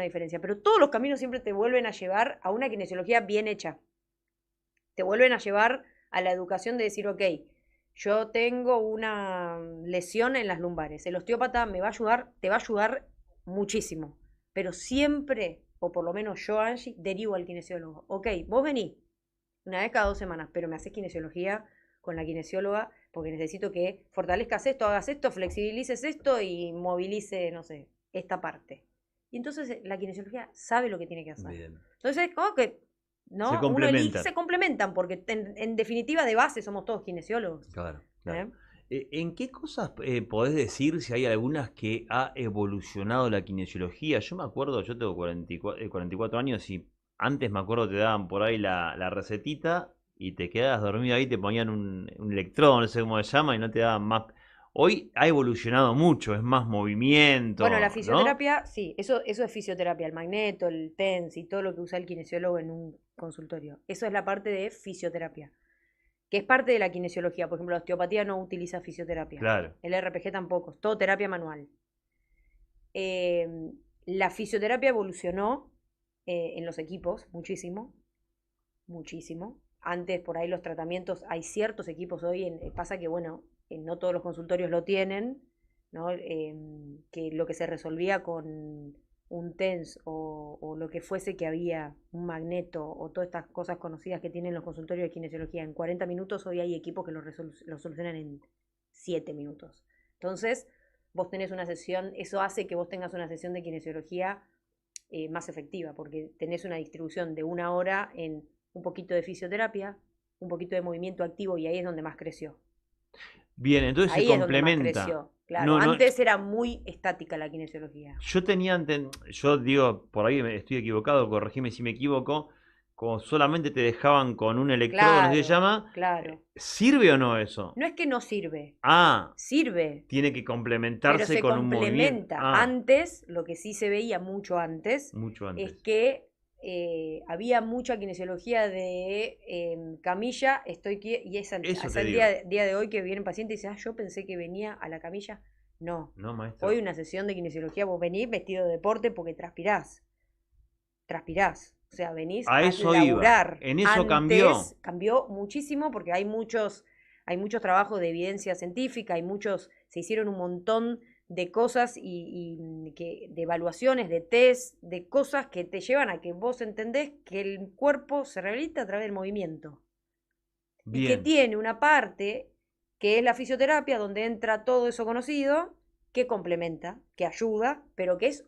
Speaker 2: diferencia, pero todos los caminos siempre te vuelven a llevar a una kinesiología bien hecha. Te vuelven a llevar a la educación de decir, ok, yo tengo una lesión en las lumbares. El osteópata me va a ayudar, te va a ayudar muchísimo. Pero siempre, o por lo menos yo, Angie, derivo al kinesiólogo. Ok, vos venís una vez cada 2 semanas, pero me haces kinesiología con la kinesióloga porque necesito que fortalezcas esto, hagas esto, flexibilices esto y movilice, no sé, esta parte. Y entonces la kinesiología sabe lo que tiene que hacer.
Speaker 1: Bien.
Speaker 2: Entonces, como que ¿no?
Speaker 1: Se complementan.
Speaker 2: Se complementan porque en definitiva de base somos todos kinesiólogos.
Speaker 1: Claro, claro. ¿En qué cosas podés decir si hay algunas que ha evolucionado la kinesiología? Yo me acuerdo, yo tengo 44 años y antes me acuerdo te daban por ahí la recetita y te quedabas dormido ahí, te ponían un electrodo, no sé cómo se llama, y no te daban más. Hoy ha evolucionado mucho, es más movimiento.
Speaker 2: Bueno, la
Speaker 1: ¿no?
Speaker 2: fisioterapia, sí, eso es fisioterapia, el magneto, el TENS y todo lo que usa el kinesiólogo en un consultorio. Eso es la parte de fisioterapia, que es parte de la kinesiología. Por ejemplo, la osteopatía no utiliza fisioterapia.
Speaker 1: Claro.
Speaker 2: El RPG tampoco, es todo terapia manual. La fisioterapia evolucionó en los equipos muchísimo, muchísimo. Antes por ahí los tratamientos, hay ciertos equipos hoy, pasa que bueno, no todos los consultorios lo tienen, ¿no? Que lo que se resolvía con un TENS o lo que fuese que había, un magneto o todas estas cosas conocidas que tienen los consultorios de kinesiología en 40 minutos, hoy hay equipos que lo solucionan en 7 minutos. Entonces, vos tenés una sesión, eso hace que vos tengas una sesión de kinesiología más efectiva, porque tenés una distribución de 1 hora en un poquito de fisioterapia, un poquito de movimiento activo y ahí es donde más creció.
Speaker 1: Bien, entonces
Speaker 2: ahí
Speaker 1: se
Speaker 2: es donde más
Speaker 1: complementa.
Speaker 2: creció. Claro,
Speaker 1: No,
Speaker 2: antes era muy estática la kinesiología.
Speaker 1: Yo digo, por ahí estoy equivocado, corregime si me equivoco, como solamente te dejaban con un electrodo, no sé qué se llama.
Speaker 2: Claro.
Speaker 1: ¿Sirve o no eso?
Speaker 2: No es que no sirve.
Speaker 1: Ah,
Speaker 2: sirve.
Speaker 1: tiene que complementarse
Speaker 2: pero se
Speaker 1: con un movimiento.
Speaker 2: complementa. Antes, lo que sí se veía mucho antes, es que había mucha kinesiología de camilla, y es hasta el día de hoy que vienen pacientes y dicen, yo pensé que venía a la camilla. No,
Speaker 1: maestro.
Speaker 2: Hoy una sesión de kinesiología vos venís vestido de deporte porque transpirás. O sea, venís
Speaker 1: a eso
Speaker 2: laburar.
Speaker 1: En eso
Speaker 2: Antes, cambió muchísimo porque hay muchos trabajos de evidencia científica, se hicieron un montón de cosas de evaluaciones, de test, de cosas que te llevan a que vos entendés que el cuerpo se rehabilita a través del movimiento. Bien. Y que tiene una parte que es la fisioterapia, donde entra todo eso conocido, que complementa, que ayuda, pero que es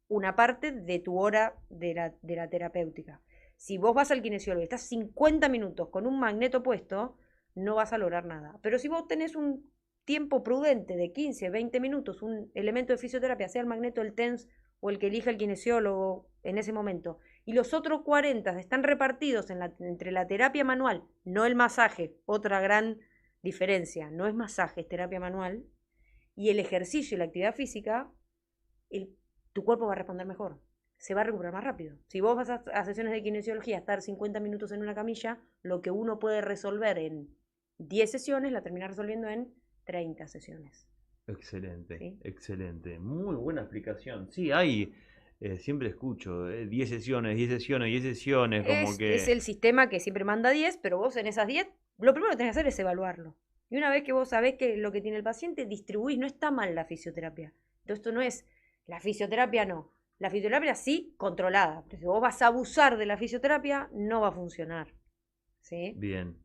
Speaker 2: una parte de tu hora de la terapéutica. Si vos vas al kinesiólogo y estás 50 minutos con un magneto puesto, no vas a lograr nada. Pero si vos tenés un tiempo prudente de 15, 20 minutos, un elemento de fisioterapia, sea el magneto, el TENS o el que elija el kinesiólogo en ese momento, y los otros 40 están repartidos entre la terapia manual, no el masaje, otra gran diferencia, no es masaje, es terapia manual, y el ejercicio y la actividad física, tu cuerpo va a responder mejor, se va a recuperar más rápido. Si vos vas a sesiones de kinesiología, estar 50 minutos en una camilla, lo que uno puede resolver en 10 sesiones, la termina resolviendo en 30 sesiones.
Speaker 1: Excelente,
Speaker 2: ¿Sí?
Speaker 1: Excelente. Muy buena explicación. Sí, hay, siempre escucho, 10 sesiones, 10 sesiones, 10 sesiones, como que...
Speaker 2: Es el sistema que siempre manda 10, pero vos en esas 10, lo primero que tenés que hacer es evaluarlo. Y una vez que vos sabés que lo que tiene el paciente, distribuís, no está mal la fisioterapia. Entonces esto no es, la fisioterapia no. La fisioterapia sí, controlada. Pero si vos vas a abusar de la fisioterapia, no va a funcionar. ¿Sí?
Speaker 1: Bien.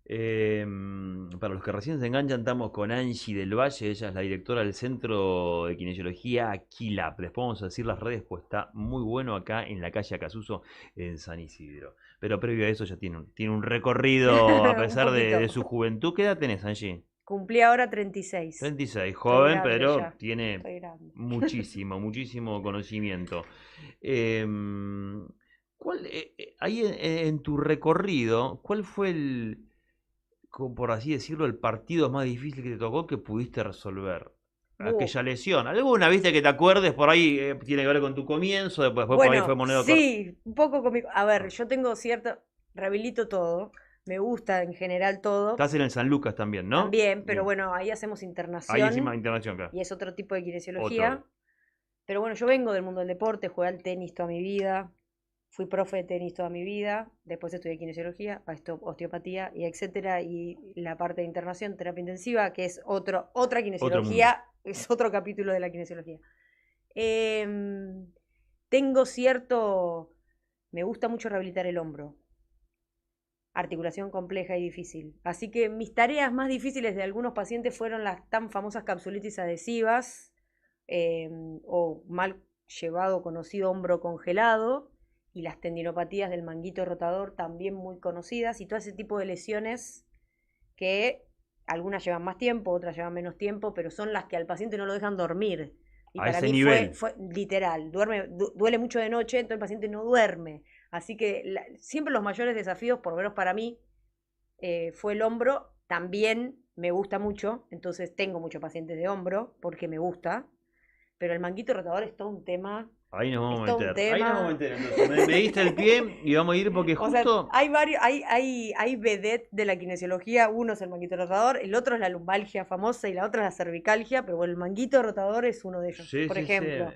Speaker 1: Para los que recién se enganchan, estamos con Angie del Valle, ella es la directora del Centro de Kinesiología Aquilab. Después vamos a decir las redes, pues está muy bueno acá en la calle Acasuso, en San Isidro. Pero previo a eso ya tiene un recorrido a
Speaker 2: Un
Speaker 1: pesar de
Speaker 2: poquito.
Speaker 1: su juventud. ¿Qué edad tenés, Angie?
Speaker 2: Cumplí ahora 36.
Speaker 1: 36,
Speaker 2: Estoy
Speaker 1: joven,
Speaker 2: grande
Speaker 1: pero
Speaker 2: ya.
Speaker 1: tiene
Speaker 2: Estoy grande.
Speaker 1: muchísimo conocimiento. Em, ahí en tu recorrido, ¿cuál fue por así decirlo, el partido más difícil que te tocó que pudiste resolver?
Speaker 2: Bu-
Speaker 1: Aquella lesión. ¿Alguna, viste, que te acuerdes por ahí? Tiene que ver con tu comienzo, después por ahí fue
Speaker 2: Bueno,
Speaker 1: moneda
Speaker 2: sí, un poco conmigo. A ver, yo tengo cierto, rehabilito todo, me gusta en general todo,
Speaker 1: Estás en el San Lucas también, ¿no?
Speaker 2: también, pero
Speaker 1: Bien.
Speaker 2: bueno, ahí hacemos
Speaker 1: Ahí encima
Speaker 2: internación
Speaker 1: internación, claro.
Speaker 2: y es otro tipo de kinesiología.
Speaker 1: Otro.
Speaker 2: Pero bueno, yo vengo del mundo del deporte, jugué al tenis toda mi vida, fui profe de tenis toda mi vida, después estudié kinesiología, osteopatía y etcétera, y la parte de internación, terapia intensiva, que es otra
Speaker 1: Otro mundo.
Speaker 2: kinesiología, es otro capítulo de la kinesiología. Tengo cierto, me gusta mucho rehabilitar el hombro, articulación compleja y difícil. Así que mis tareas más difíciles de algunos pacientes fueron las tan famosas capsulitis adhesivas o mal llevado conocido hombro congelado y las tendinopatías del manguito rotador también muy conocidas y todo ese tipo de lesiones que algunas llevan más tiempo, otras llevan menos tiempo, pero son las que al paciente no lo dejan dormir. Y
Speaker 1: A
Speaker 2: para
Speaker 1: ese
Speaker 2: mí
Speaker 1: nivel.
Speaker 2: fue literal, duele mucho de noche, entonces el paciente no duerme. Así que siempre los mayores desafíos, por lo menos para mí, fue el hombro. También me gusta mucho, entonces tengo muchos pacientes de hombro porque me gusta, pero el manguito rotador es todo un tema.
Speaker 1: Ahí nos vamos
Speaker 2: Es
Speaker 1: a
Speaker 2: todo un
Speaker 1: meter. Ahí nos vamos a
Speaker 2: tema.
Speaker 1: meter. Entonces, me diste el pie y vamos a ir porque
Speaker 2: O sea,
Speaker 1: justo.
Speaker 2: hay varios, hay vedette de la kinesiología, uno es el manguito rotador, el otro es la lumbalgia famosa y la otra es la cervicalgia, pero bueno, el manguito rotador es uno de ellos,
Speaker 1: Sí,
Speaker 2: por
Speaker 1: sí, sí.
Speaker 2: ejemplo.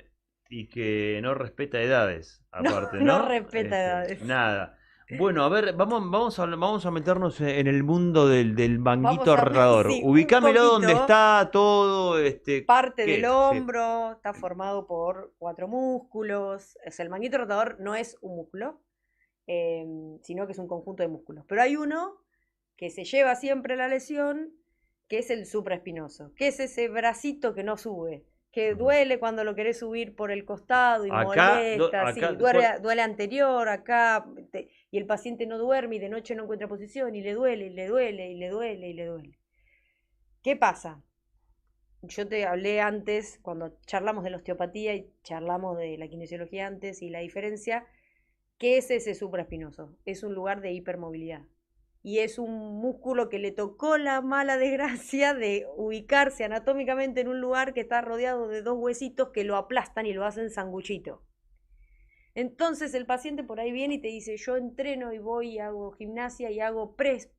Speaker 1: Y que no respeta edades,
Speaker 2: No,
Speaker 1: aparte,
Speaker 2: no
Speaker 1: ¿no?
Speaker 2: respeta edades.
Speaker 1: Nada. Bueno, a ver, vamos a meternos en el mundo del
Speaker 2: Vamos
Speaker 1: manguito
Speaker 2: a,
Speaker 1: rotador.
Speaker 2: sí, un
Speaker 1: Ubicámelo donde
Speaker 2: poquito.
Speaker 1: está todo,
Speaker 2: Parte
Speaker 1: ¿qué
Speaker 2: del
Speaker 1: es? Sí.
Speaker 2: hombro, está formado por 4 músculos. O sea, el manguito rotador no es un músculo, sino que es un conjunto de músculos. Pero hay uno que se lleva siempre la lesión, que es el supraespinoso, que es ese bracito que no sube, que
Speaker 1: Ujú.
Speaker 2: duele cuando lo querés subir por el costado y
Speaker 1: Acá,
Speaker 2: molesta,
Speaker 1: acá,
Speaker 2: sí, duele anterior, acá, y el paciente no duerme y de noche no encuentra posición y le duele, y le duele, y le duele, y le duele. ¿Qué pasa? Yo te hablé antes, cuando charlamos de la osteopatía y charlamos de la kinesiología antes y la diferencia, ¿qué es ese supraespinoso? Es un lugar de hipermovilidad. Y es un músculo que le tocó la mala desgracia de ubicarse anatómicamente en un lugar que está rodeado de dos huesitos que lo aplastan y lo hacen sanguchito. Entonces el paciente por ahí viene y te dice, yo entreno y voy y hago gimnasia y hago press,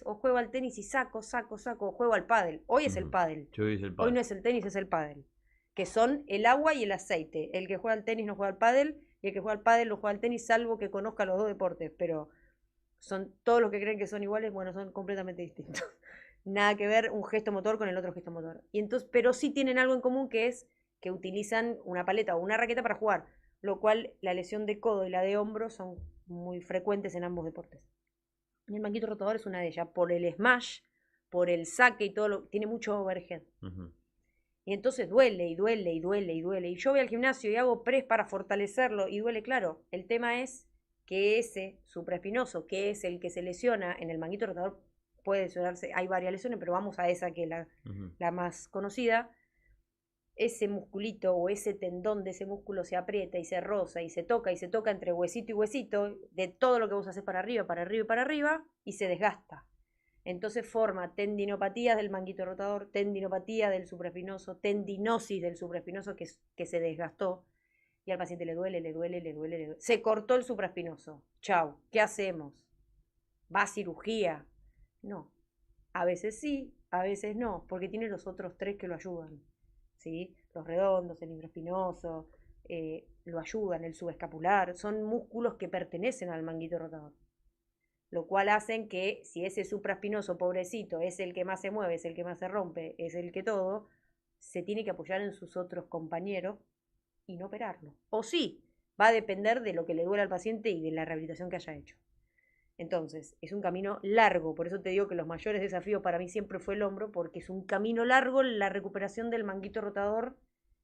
Speaker 2: o juego al tenis y saco, o juego al pádel. Hoy es el
Speaker 1: ujú,
Speaker 2: pádel.
Speaker 1: yo hice el
Speaker 2: Hoy
Speaker 1: padre.
Speaker 2: no es el tenis, es el pádel. Que son el agua y el aceite. El que juega al tenis no juega al pádel y el que juega al pádel no juega al tenis, salvo que conozca los dos deportes. Pero son todos los que creen que son iguales, bueno, son completamente distintos. Nada que ver un gesto motor con el otro gesto motor. Y entonces, pero sí tienen algo en común que es que utilizan una paleta o una raqueta para jugar, lo cual la lesión de codo y la de hombro son muy frecuentes en ambos deportes. Y el manguito rotador es una de ellas, por el smash, por el saque y todo lo tiene mucho overhead.
Speaker 1: Ujú.
Speaker 2: Y entonces duele y duele y duele y duele. Y yo voy al gimnasio y hago press para fortalecerlo y duele, claro. El tema es que ese supraespinoso, que es el que se lesiona en el manguito rotador, puede lesionarse, hay varias lesiones, pero vamos a esa que es
Speaker 1: Ujú.
Speaker 2: la más conocida. Ese musculito o ese tendón de ese músculo se aprieta y se roza y se toca entre huesito y huesito, de todo lo que vos haces para arriba, para arriba y para arriba, y se desgasta. Entonces forma tendinopatías del manguito rotador, tendinopatía del supraespinoso, tendinosis del supraespinoso que se desgastó y al paciente le duele, le duele, le duele, le duele. Se cortó el supraespinoso. Chau, ¿qué hacemos? ¿Va a cirugía? No. A veces sí, a veces no, porque tiene los otros tres que lo ayudan. ¿Sí? Los redondos, el infraespinoso, lo ayudan, el subescapular, son músculos que pertenecen al manguito rotador. Lo cual hacen que si ese supraespinoso pobrecito es el que más se mueve, es el que más se rompe, es el que todo, se tiene que apoyar en sus otros compañeros y no operarlo. O sí, va a depender de lo que le duele al paciente y de la rehabilitación que haya hecho. Entonces, es un camino largo, por eso te digo que los mayores desafíos para mí siempre fue el hombro, porque es un camino largo la recuperación del manguito rotador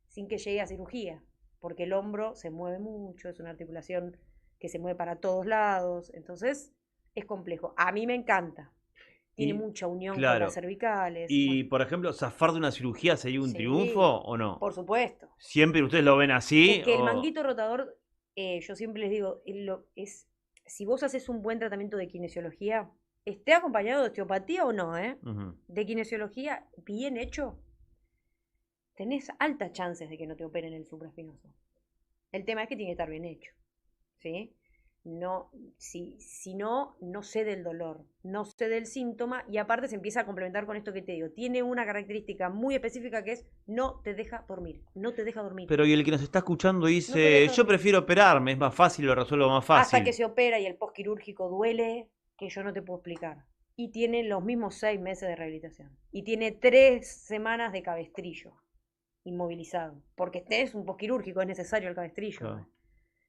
Speaker 2: sin que llegue a cirugía, porque el hombro se mueve mucho, es una articulación que se mueve para todos lados, entonces es complejo. A mí me encanta, tiene
Speaker 1: Y,
Speaker 2: mucha unión con
Speaker 1: claro,
Speaker 2: las cervicales.
Speaker 1: y
Speaker 2: Bueno,
Speaker 1: por ejemplo, zafar de una cirugía sería un triunfo
Speaker 2: sí,
Speaker 1: o no.
Speaker 2: por supuesto.
Speaker 1: ¿Siempre ustedes lo ven
Speaker 2: Es
Speaker 1: así?
Speaker 2: que el manguito rotador, yo siempre les digo, si vos haces un buen tratamiento de kinesiología, esté acompañado de osteopatía o no,
Speaker 1: Ujú.
Speaker 2: de kinesiología bien hecho, tenés altas chances de que no te operen el supraespinoso. El tema es que tiene que estar bien hecho, ¿sí? No, si no, no cede el dolor, no cede el síntoma y aparte se empieza a complementar con esto que te digo. Tiene una característica muy específica que es no te deja dormir, no te deja dormir.
Speaker 1: Pero y el que nos está escuchando
Speaker 2: No te
Speaker 1: dice,
Speaker 2: deja
Speaker 1: yo
Speaker 2: dormir.
Speaker 1: prefiero operarme, es más fácil, lo resuelvo más
Speaker 2: Hasta que
Speaker 1: fácil.
Speaker 2: se opera y el postquirúrgico duele, que yo no te puedo explicar. Y tiene los mismos 6 meses de rehabilitación. Y tiene 3 semanas de cabestrillo inmovilizado. Porque es un postquirúrgico, es necesario el cabestrillo.
Speaker 1: Claro.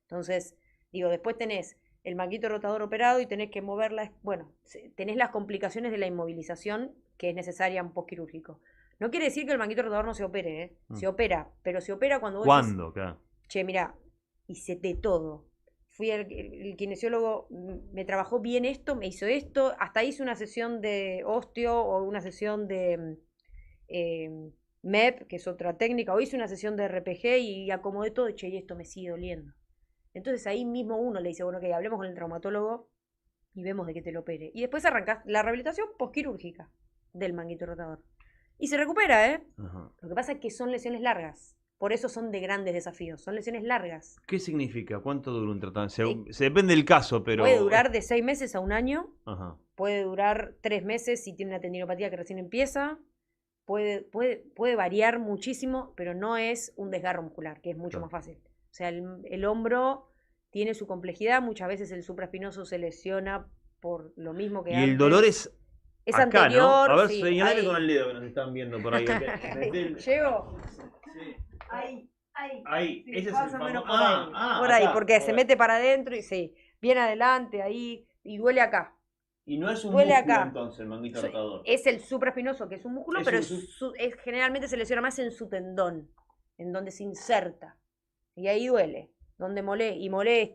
Speaker 2: Entonces, digo, después tenés el manguito rotador operado y tenés que moverla. Bueno, tenés las complicaciones de la inmovilización que es necesaria en postquirúrgico. No quiere decir que el manguito rotador no se opere, ¿eh? Se opera, pero se opera cuando vos decís,
Speaker 1: ¿Cuándo? Claro.
Speaker 2: che, mira, hice de todo. Fui el kinesiólogo, me trabajó bien esto, me hizo esto, hasta hice una sesión de osteo o una sesión de MEP, que es otra técnica, o hice una sesión de RPG y acomodé todo, che, y esto me sigue doliendo. Entonces ahí mismo uno le dice, bueno, ok, hablemos con el traumatólogo y vemos de qué te lo opere. Y después arrancás la rehabilitación postquirúrgica del manguito rotador. Y se recupera, ¿eh?
Speaker 1: Ajá.
Speaker 2: Lo que pasa es que son lesiones largas. Por eso son de grandes desafíos. Son lesiones largas.
Speaker 1: ¿Qué significa? ¿Cuánto dura un tratamiento?
Speaker 2: Sí.
Speaker 1: Se depende del caso, pero...
Speaker 2: Puede durar de 6 meses a un año.
Speaker 1: Ajá.
Speaker 2: Puede durar 3 meses si tiene una tendinopatía que recién empieza. Puede variar muchísimo, pero no es un desgarro muscular, que es mucho
Speaker 1: Claro.
Speaker 2: más fácil. O sea, el hombro tiene su complejidad. Muchas veces el supraespinoso se lesiona por lo mismo que
Speaker 1: Y
Speaker 2: antes.
Speaker 1: el dolor es
Speaker 2: Es
Speaker 1: acá,
Speaker 2: anterior.
Speaker 1: ¿no? A ver,
Speaker 2: Sí,
Speaker 1: señalale
Speaker 2: ahí.
Speaker 1: con el dedo que nos están viendo por ahí.
Speaker 2: ¿Llego?
Speaker 1: Sí.
Speaker 2: Ahí.
Speaker 1: Ahí,
Speaker 2: Sí,
Speaker 1: ese es
Speaker 2: más
Speaker 1: el
Speaker 2: o menos
Speaker 1: famoso...
Speaker 2: por ahí. Por ahí,
Speaker 1: acá,
Speaker 2: porque se
Speaker 1: joder.
Speaker 2: mete para adentro y sí, viene adelante ahí y duele acá.
Speaker 1: Y no es un
Speaker 2: Duele
Speaker 1: músculo
Speaker 2: acá.
Speaker 1: entonces, el manguito rotador.
Speaker 2: Es el supraespinoso, que es un músculo,
Speaker 1: Es
Speaker 2: pero
Speaker 1: un-
Speaker 2: generalmente se lesiona más en su tendón, en donde se inserta. Y ahí duele. Donde molesta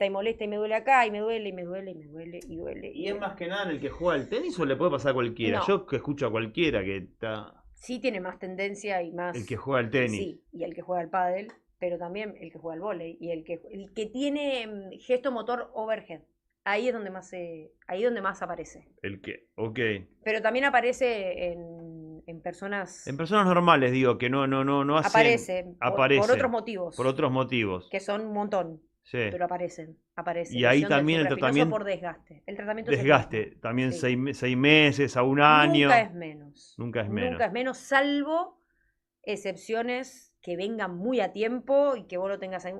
Speaker 2: y molesta y me duele acá y me duele y me duele y me duele y duele.
Speaker 1: ¿Y es más que nada en el que juega al tenis o le puede pasar a cualquiera?
Speaker 2: No.
Speaker 1: Yo que escucho a cualquiera que está...
Speaker 2: Sí tiene más tendencia y más...
Speaker 1: El que juega al tenis.
Speaker 2: Sí, y el que juega al pádel, pero también el que juega al vóley y el que tiene gesto motor overhead. Ahí es donde más aparece.
Speaker 1: El que, ok.
Speaker 2: Pero también aparece en personas.
Speaker 1: En personas normales, digo, que no hacen...
Speaker 2: Aparece por
Speaker 1: Aparecen.
Speaker 2: otros motivos.
Speaker 1: Por otros motivos.
Speaker 2: Que son un montón.
Speaker 1: Sí.
Speaker 2: Pero aparecen.
Speaker 1: Y ahí
Speaker 2: Lesión del
Speaker 1: también el
Speaker 2: supraespinoso
Speaker 1: tratamiento...
Speaker 2: por desgaste. El tratamiento es el
Speaker 1: Desgaste.
Speaker 2: mismo.
Speaker 1: También
Speaker 2: Sí.
Speaker 1: 6 meses a un año.
Speaker 2: Nunca es menos.
Speaker 1: Nunca es menos.
Speaker 2: Nunca es menos, salvo excepciones que vengan muy a tiempo y que vos lo tengas en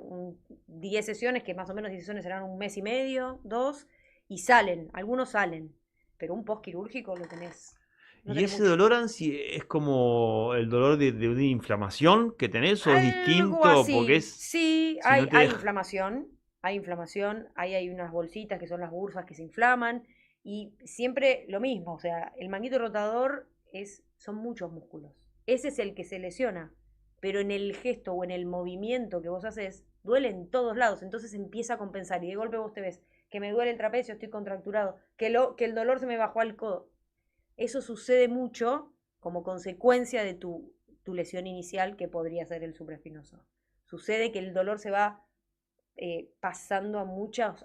Speaker 2: 10 sesiones, que más o menos 10 sesiones serán un mes y medio, 2, y salen, algunos salen, pero un postquirúrgico lo tenés. No
Speaker 1: ¿Y
Speaker 2: tenés
Speaker 1: ese
Speaker 2: mucho.
Speaker 1: dolor, Ansi, es como el dolor de una inflamación que tenés o es
Speaker 2: Algo
Speaker 1: distinto?
Speaker 2: así.
Speaker 1: Porque es...
Speaker 2: Sí,
Speaker 1: si no te
Speaker 2: hay
Speaker 1: deja-
Speaker 2: inflamación, ahí hay unas bolsitas que son las bursas que se inflaman, y siempre lo mismo, o sea, el manguito rotador son muchos músculos. Ese es el que se lesiona, pero en el gesto o en el movimiento que vos haces, duele en todos lados, entonces empieza a compensar, y de golpe vos te ves que me duele el trapecio, estoy contracturado, que el dolor se me bajó al codo. Eso sucede mucho como consecuencia de tu lesión inicial, que podría ser el supraespinoso. Sucede que el dolor se va pasando a muchos,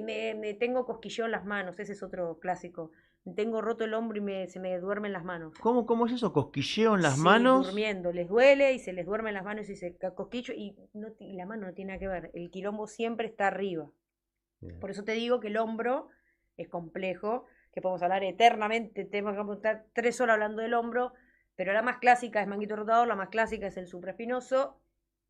Speaker 2: me tengo cosquilleo en las manos, ese es otro clásico. Tengo roto el hombro y se me duermen las manos.
Speaker 1: ¿Cómo es eso? ¿Cosquilleo en las
Speaker 2: Sí,
Speaker 1: manos?
Speaker 2: durmiendo, les duele y se les duermen las manos y se cosquillo y la mano no tiene nada que ver. El quilombo siempre está arriba.
Speaker 1: Bien.
Speaker 2: Por eso te digo que el hombro es complejo, que podemos hablar eternamente, tenemos que estar 3 horas hablando del hombro, pero la más clásica es manguito rotador, la más clásica es el supraespinoso,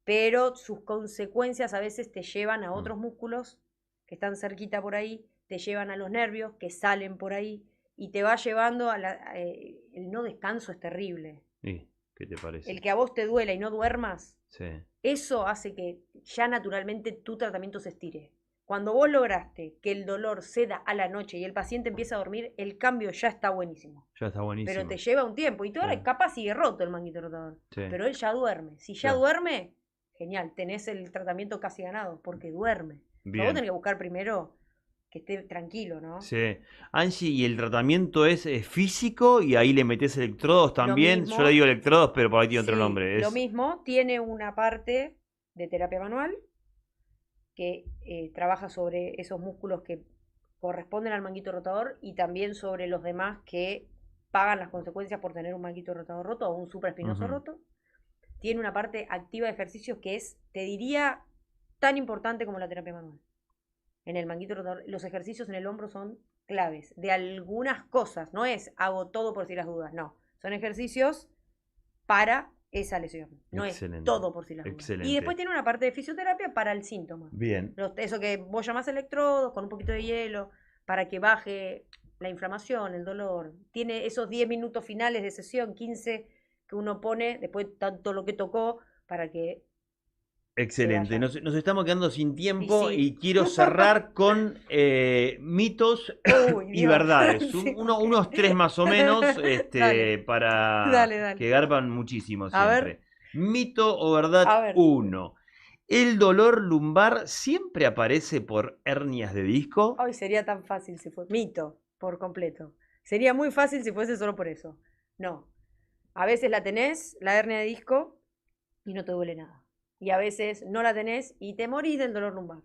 Speaker 2: pero sus consecuencias a veces te llevan a otros músculos que están cerquita por ahí, te llevan a los nervios que salen por ahí y te va llevando el no descanso es terrible.
Speaker 1: ¿Y qué te parece?
Speaker 2: El que a vos te duela y no duermas,
Speaker 1: Sí.
Speaker 2: eso hace que ya naturalmente tu tratamiento se estire. Cuando vos lograste que el dolor ceda a la noche y el paciente empieza a dormir, el cambio ya está buenísimo.
Speaker 1: Ya está buenísimo.
Speaker 2: Pero te lleva un tiempo. Y tú ahora
Speaker 1: Sí.
Speaker 2: capaz sigue roto el manguito rotador.
Speaker 1: Sí.
Speaker 2: Pero él ya duerme. Si ya
Speaker 1: Claro.
Speaker 2: duerme, genial, tenés el tratamiento casi ganado, porque duerme. Pero
Speaker 1: Bien.
Speaker 2: vos tenés que buscar primero que esté tranquilo, ¿no?
Speaker 1: Sí. Angie, ¿y el tratamiento es físico y ahí le metés electrodos también?
Speaker 2: mismo.
Speaker 1: Yo le digo electrodos, pero por ahí tiene otro
Speaker 2: Sí,
Speaker 1: nombre.
Speaker 2: lo
Speaker 1: Es...
Speaker 2: mismo, tiene una parte de terapia manual que trabaja sobre esos músculos que corresponden al manguito rotador y también sobre los demás que pagan las consecuencias por tener un manguito rotador roto o un supraespinoso
Speaker 1: Ujú.
Speaker 2: roto. Tiene una parte activa de ejercicios que es, te diría, tan importante como la terapia manual. En el manguito rotador, los ejercicios en el hombro son claves de algunas cosas, no es hago todo por si las dudas, no. Son ejercicios para esa lesión, no
Speaker 1: Excelente.
Speaker 2: es todo por si las dudas.
Speaker 1: Excelente.
Speaker 2: Y después tiene una parte de fisioterapia para el síntoma.
Speaker 1: Bien.
Speaker 2: Eso que vos llamás electrodos con un poquito de hielo para que baje la inflamación, el dolor. Tiene esos 10 minutos finales de sesión, 15 que uno pone después de tanto lo que tocó para que
Speaker 1: Excelente.
Speaker 2: vaya.
Speaker 1: Nos estamos quedando sin tiempo
Speaker 2: sí.
Speaker 1: y quiero cerrar con mitos
Speaker 2: Uy,
Speaker 1: y
Speaker 2: Dios.
Speaker 1: verdades.
Speaker 2: Sí,
Speaker 1: Unos 3 más o menos
Speaker 2: Dale.
Speaker 1: para
Speaker 2: Dale.
Speaker 1: que garpan muchísimo
Speaker 2: A ver.
Speaker 1: siempre. Mito o verdad
Speaker 2: A ver.
Speaker 1: 1. ¿El dolor lumbar siempre aparece por hernias de disco?
Speaker 2: Hoy sería tan fácil si fuese mito por completo. Sería muy fácil si fuese solo por eso. No. A veces la tenés, la hernia de disco, y no te duele nada. Y a veces no la tenés y te morís del dolor lumbar.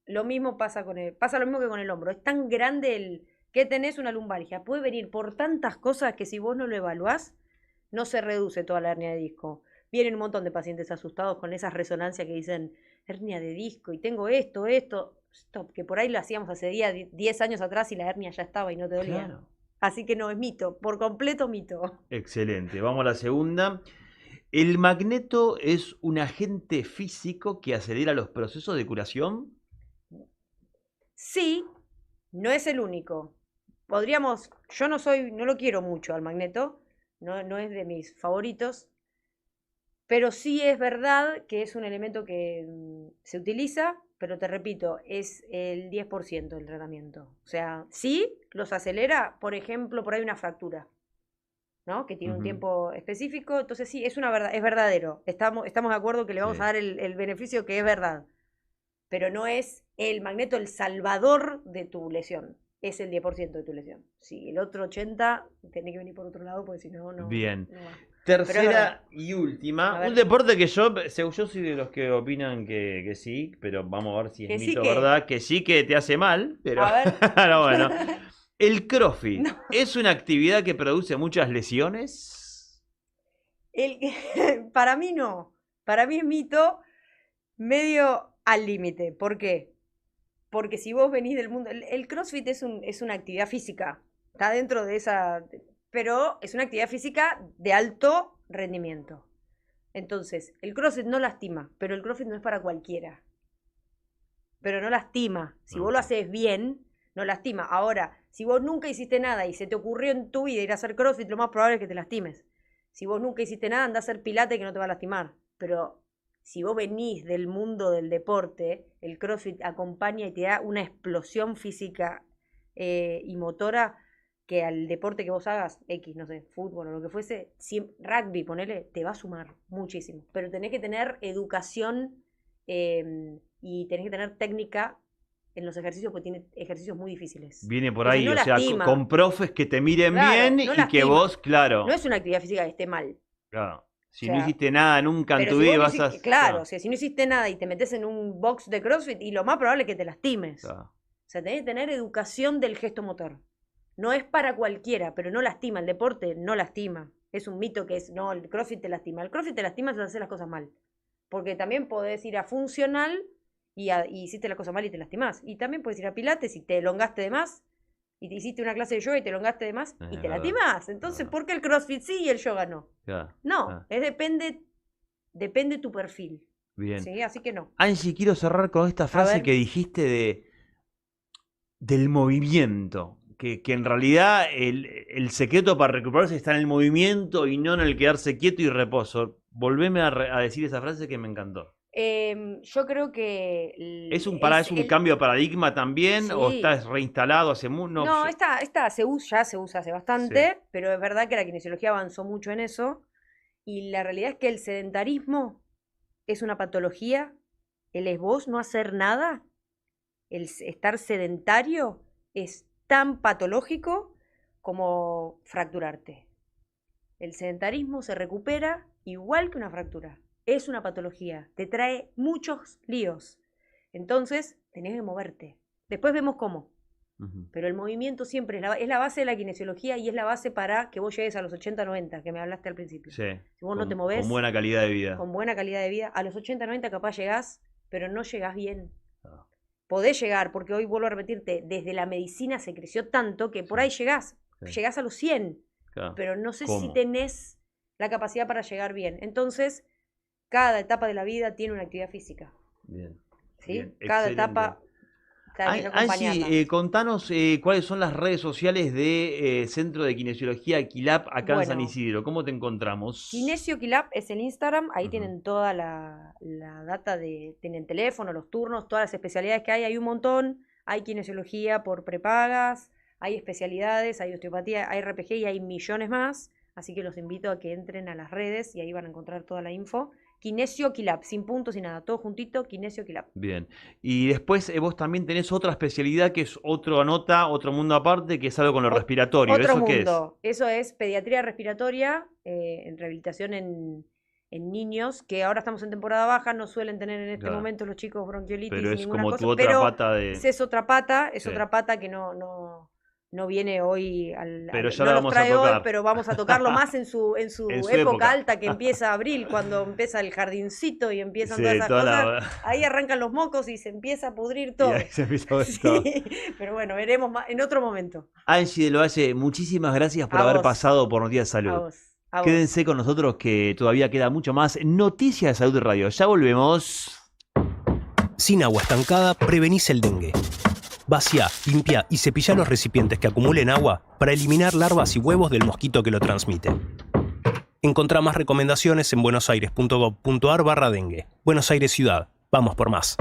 Speaker 2: Lo mismo pasa pasa lo mismo que con el hombro. Es tan grande el que tenés una lumbalgia. Puede venir por tantas cosas que si vos no lo evaluás, no se reduce toda la hernia de disco. Vienen un montón de pacientes asustados con esas resonancias que dicen hernia de disco y tengo esto. Stop, que por ahí lo hacíamos hace 10 años atrás y la hernia ya estaba y no te dolía.
Speaker 1: Claro.
Speaker 2: Así que no, es mito, por completo mito.
Speaker 1: Excelente. Vamos a la segunda. ¿El magneto es un agente físico que acelera los procesos de curación?
Speaker 2: Sí, no es el único. Yo no lo quiero mucho al magneto, no es de mis favoritos, pero sí es verdad que es un elemento que se utiliza, pero te repito, es el 10% del tratamiento. O sea, sí los acelera, por ejemplo, por ahí una fractura, ¿no? Que tiene un
Speaker 1: Ujú.
Speaker 2: tiempo específico, entonces sí, es verdadero. Estamos de acuerdo que le vamos
Speaker 1: Sí.
Speaker 2: a dar el beneficio que es verdad. Pero no es el magneto el salvador de tu lesión. Es el 10% de tu lesión. Sí, el otro 80% tiene que venir por otro lado, porque si no, no.
Speaker 1: Bien.
Speaker 2: No va.
Speaker 1: Tercera y
Speaker 2: A
Speaker 1: última.
Speaker 2: ver.
Speaker 1: Un deporte que yo soy de los que opinan que sí, pero vamos a ver si es
Speaker 2: Que sí
Speaker 1: mito o
Speaker 2: que-
Speaker 1: verdad. Que sí que te hace mal, pero
Speaker 2: A ver.
Speaker 1: pero bueno. ¿El CrossFit
Speaker 2: No.
Speaker 1: es una actividad que produce muchas lesiones?
Speaker 2: Para mí no. Para mí es mito medio al límite. ¿Por qué? Porque si vos venís del mundo. El CrossFit es una actividad física. Está dentro de esa. Pero es una actividad física de alto rendimiento. Entonces, el CrossFit no lastima, pero el CrossFit no es para cualquiera. Pero no lastima. Si vos lo haces bien, no lastima. Ahora, si vos nunca hiciste nada y se te ocurrió en tu vida ir a hacer CrossFit, lo más probable es que te lastimes. Si vos nunca hiciste nada, anda a hacer pilates que no te va a lastimar. Pero si vos venís del mundo del deporte, el CrossFit acompaña y te da una explosión física y motora que al deporte que vos hagas, X, no sé, fútbol o lo que fuese, rugby, ponele, te va a sumar muchísimo. Pero tenés que tener educación y tenés que tener técnica en los ejercicios, porque tiene ejercicios muy difíciles.
Speaker 1: Viene por
Speaker 2: Porque
Speaker 1: ahí,
Speaker 2: no
Speaker 1: o sea,
Speaker 2: lastima.
Speaker 1: con profes que te miren
Speaker 2: Claro,
Speaker 1: bien
Speaker 2: no
Speaker 1: y que
Speaker 2: lastima.
Speaker 1: vos, claro.
Speaker 2: No es una actividad física que esté mal.
Speaker 1: Claro. Si
Speaker 2: O
Speaker 1: no
Speaker 2: sea,
Speaker 1: hiciste nada nunca en
Speaker 2: Pero
Speaker 1: tu
Speaker 2: si
Speaker 1: vida,
Speaker 2: vos no
Speaker 1: vas a.
Speaker 2: hiciste- claro, o sea, si no hiciste nada y te metes en un box de CrossFit, y lo más probable es que te lastimes.
Speaker 1: Claro.
Speaker 2: O sea, tenés que tener educación del gesto motor. No es para cualquiera, pero no lastima. El deporte no lastima. Es un mito que no, el CrossFit te lastima. El CrossFit te lastima si haces las cosas mal. Porque también podés ir a funcional y hiciste las cosas mal y te lastimás. Y también puedes ir a pilates y te elongaste de más. Y te hiciste una clase de yoga y te elongaste de más y te
Speaker 1: verdad,
Speaker 2: lastimás. Entonces,
Speaker 1: verdad.
Speaker 2: ¿por qué el CrossFit sí y el yoga no?
Speaker 1: Claro.
Speaker 2: No,
Speaker 1: Ah,
Speaker 2: depende tu perfil.
Speaker 1: bien.
Speaker 2: ¿Sí? Así que no.
Speaker 1: Angie, quiero cerrar con esta frase
Speaker 2: ver.
Speaker 1: que dijiste del movimiento. Que en realidad el secreto para recuperarse está en el movimiento y no en el quedarse quieto y reposo. Volveme a decir esa frase que me encantó.
Speaker 2: Yo creo que
Speaker 1: ¿Es un cambio de paradigma también? ¿O
Speaker 2: Sí.
Speaker 1: está reinstalado hace mucho?
Speaker 2: No, esta ya se usa hace bastante, pero es verdad que la kinesiología avanzó mucho en eso. Y la realidad es que el sedentarismo es una patología. El vos no hacer nada, el estar sedentario es tan patológico como fracturarte. El sedentarismo se recupera igual que una fractura. Es una patología, te trae muchos líos. Entonces, tenés que moverte. Después vemos cómo. Pero el movimiento siempre es la base de la kinesiología y es la base para que vos llegues a los 80, 90, que me hablaste al principio.
Speaker 1: Sí.
Speaker 2: Si vos no te movés,
Speaker 1: con buena calidad de vida.
Speaker 2: con buena calidad de vida, a los 80, 90 capaz llegás, pero no llegás bien. Podés llegar, porque hoy vuelvo a repetirte, desde la medicina se creció tanto que por ahí llegás a los 100, pero no sé si tenés la capacidad para llegar bien. Entonces, cada etapa de la vida tiene una actividad física.
Speaker 1: Bien.
Speaker 2: ¿Sí?
Speaker 1: Bien,
Speaker 2: Cada
Speaker 1: excelente.
Speaker 2: etapa hay que acompañarla.
Speaker 1: Angie, contanos cuáles son las redes sociales de Centro de Kinesiología Quilap acá en San
Speaker 2: Bueno.
Speaker 1: Isidro. ¿Cómo te encontramos?
Speaker 2: Kinesio Quilap es el Instagram, ahí
Speaker 1: Ujú.
Speaker 2: tienen toda la data tienen teléfono, los turnos, todas las especialidades que hay un montón. Hay kinesiología por prepagas, hay especialidades, hay osteopatía, hay RPG y hay millones más. Así que los invito a que entren a las redes y ahí van a encontrar toda la info. Kinesio Quilap, sin puntos, sin nada, todo juntito, Kinesio Quilap.
Speaker 1: Bien. Y después vos también tenés otra especialidad que es otro mundo aparte, que es algo con lo respiratorio.
Speaker 2: Otro
Speaker 1: ¿Eso qué es?
Speaker 2: mundo. Eso es pediatría respiratoria, en rehabilitación en niños, que ahora estamos en temporada baja, no suelen tener en este
Speaker 1: Claro.
Speaker 2: momento los chicos bronquiolitis
Speaker 1: Pero
Speaker 2: ni
Speaker 1: es
Speaker 2: ninguna
Speaker 1: como
Speaker 2: cosa,
Speaker 1: tu otra
Speaker 2: pero
Speaker 1: pata de...
Speaker 2: es otra pata,
Speaker 1: Sí.
Speaker 2: otra pata que no viene hoy
Speaker 1: Pero ya
Speaker 2: no
Speaker 1: la
Speaker 2: los
Speaker 1: vamos a
Speaker 2: trae hoy,
Speaker 1: tocar.
Speaker 2: pero vamos a tocarlo más en su
Speaker 1: En su
Speaker 2: época
Speaker 1: época.
Speaker 2: alta, que empieza abril, cuando empieza el jardincito y empiezan
Speaker 1: Sí,
Speaker 2: todas esas
Speaker 1: toda
Speaker 2: cosas.
Speaker 1: la-
Speaker 2: Ahí arrancan los mocos y se empieza a pudrir
Speaker 1: Y
Speaker 2: todo.
Speaker 1: ahí se empieza a ver todo.
Speaker 2: Sí, pero bueno, veremos más en otro momento.
Speaker 1: Angie del Valle, muchísimas gracias por
Speaker 2: A
Speaker 1: haber
Speaker 2: vos.
Speaker 1: pasado por Noticias de
Speaker 2: A
Speaker 1: Salud.
Speaker 2: vos. A vos.
Speaker 1: Quédense con nosotros que todavía queda mucho más Noticias de Salud Radio. Ya volvemos.
Speaker 4: Sin agua estancada, prevenís el dengue. Vacía, limpia y cepilla los recipientes que acumulen agua para eliminar larvas y huevos del mosquito que lo transmite. Encontrá más recomendaciones en buenosaires.gov.ar/dengue. Buenos Aires Ciudad. Vamos por más.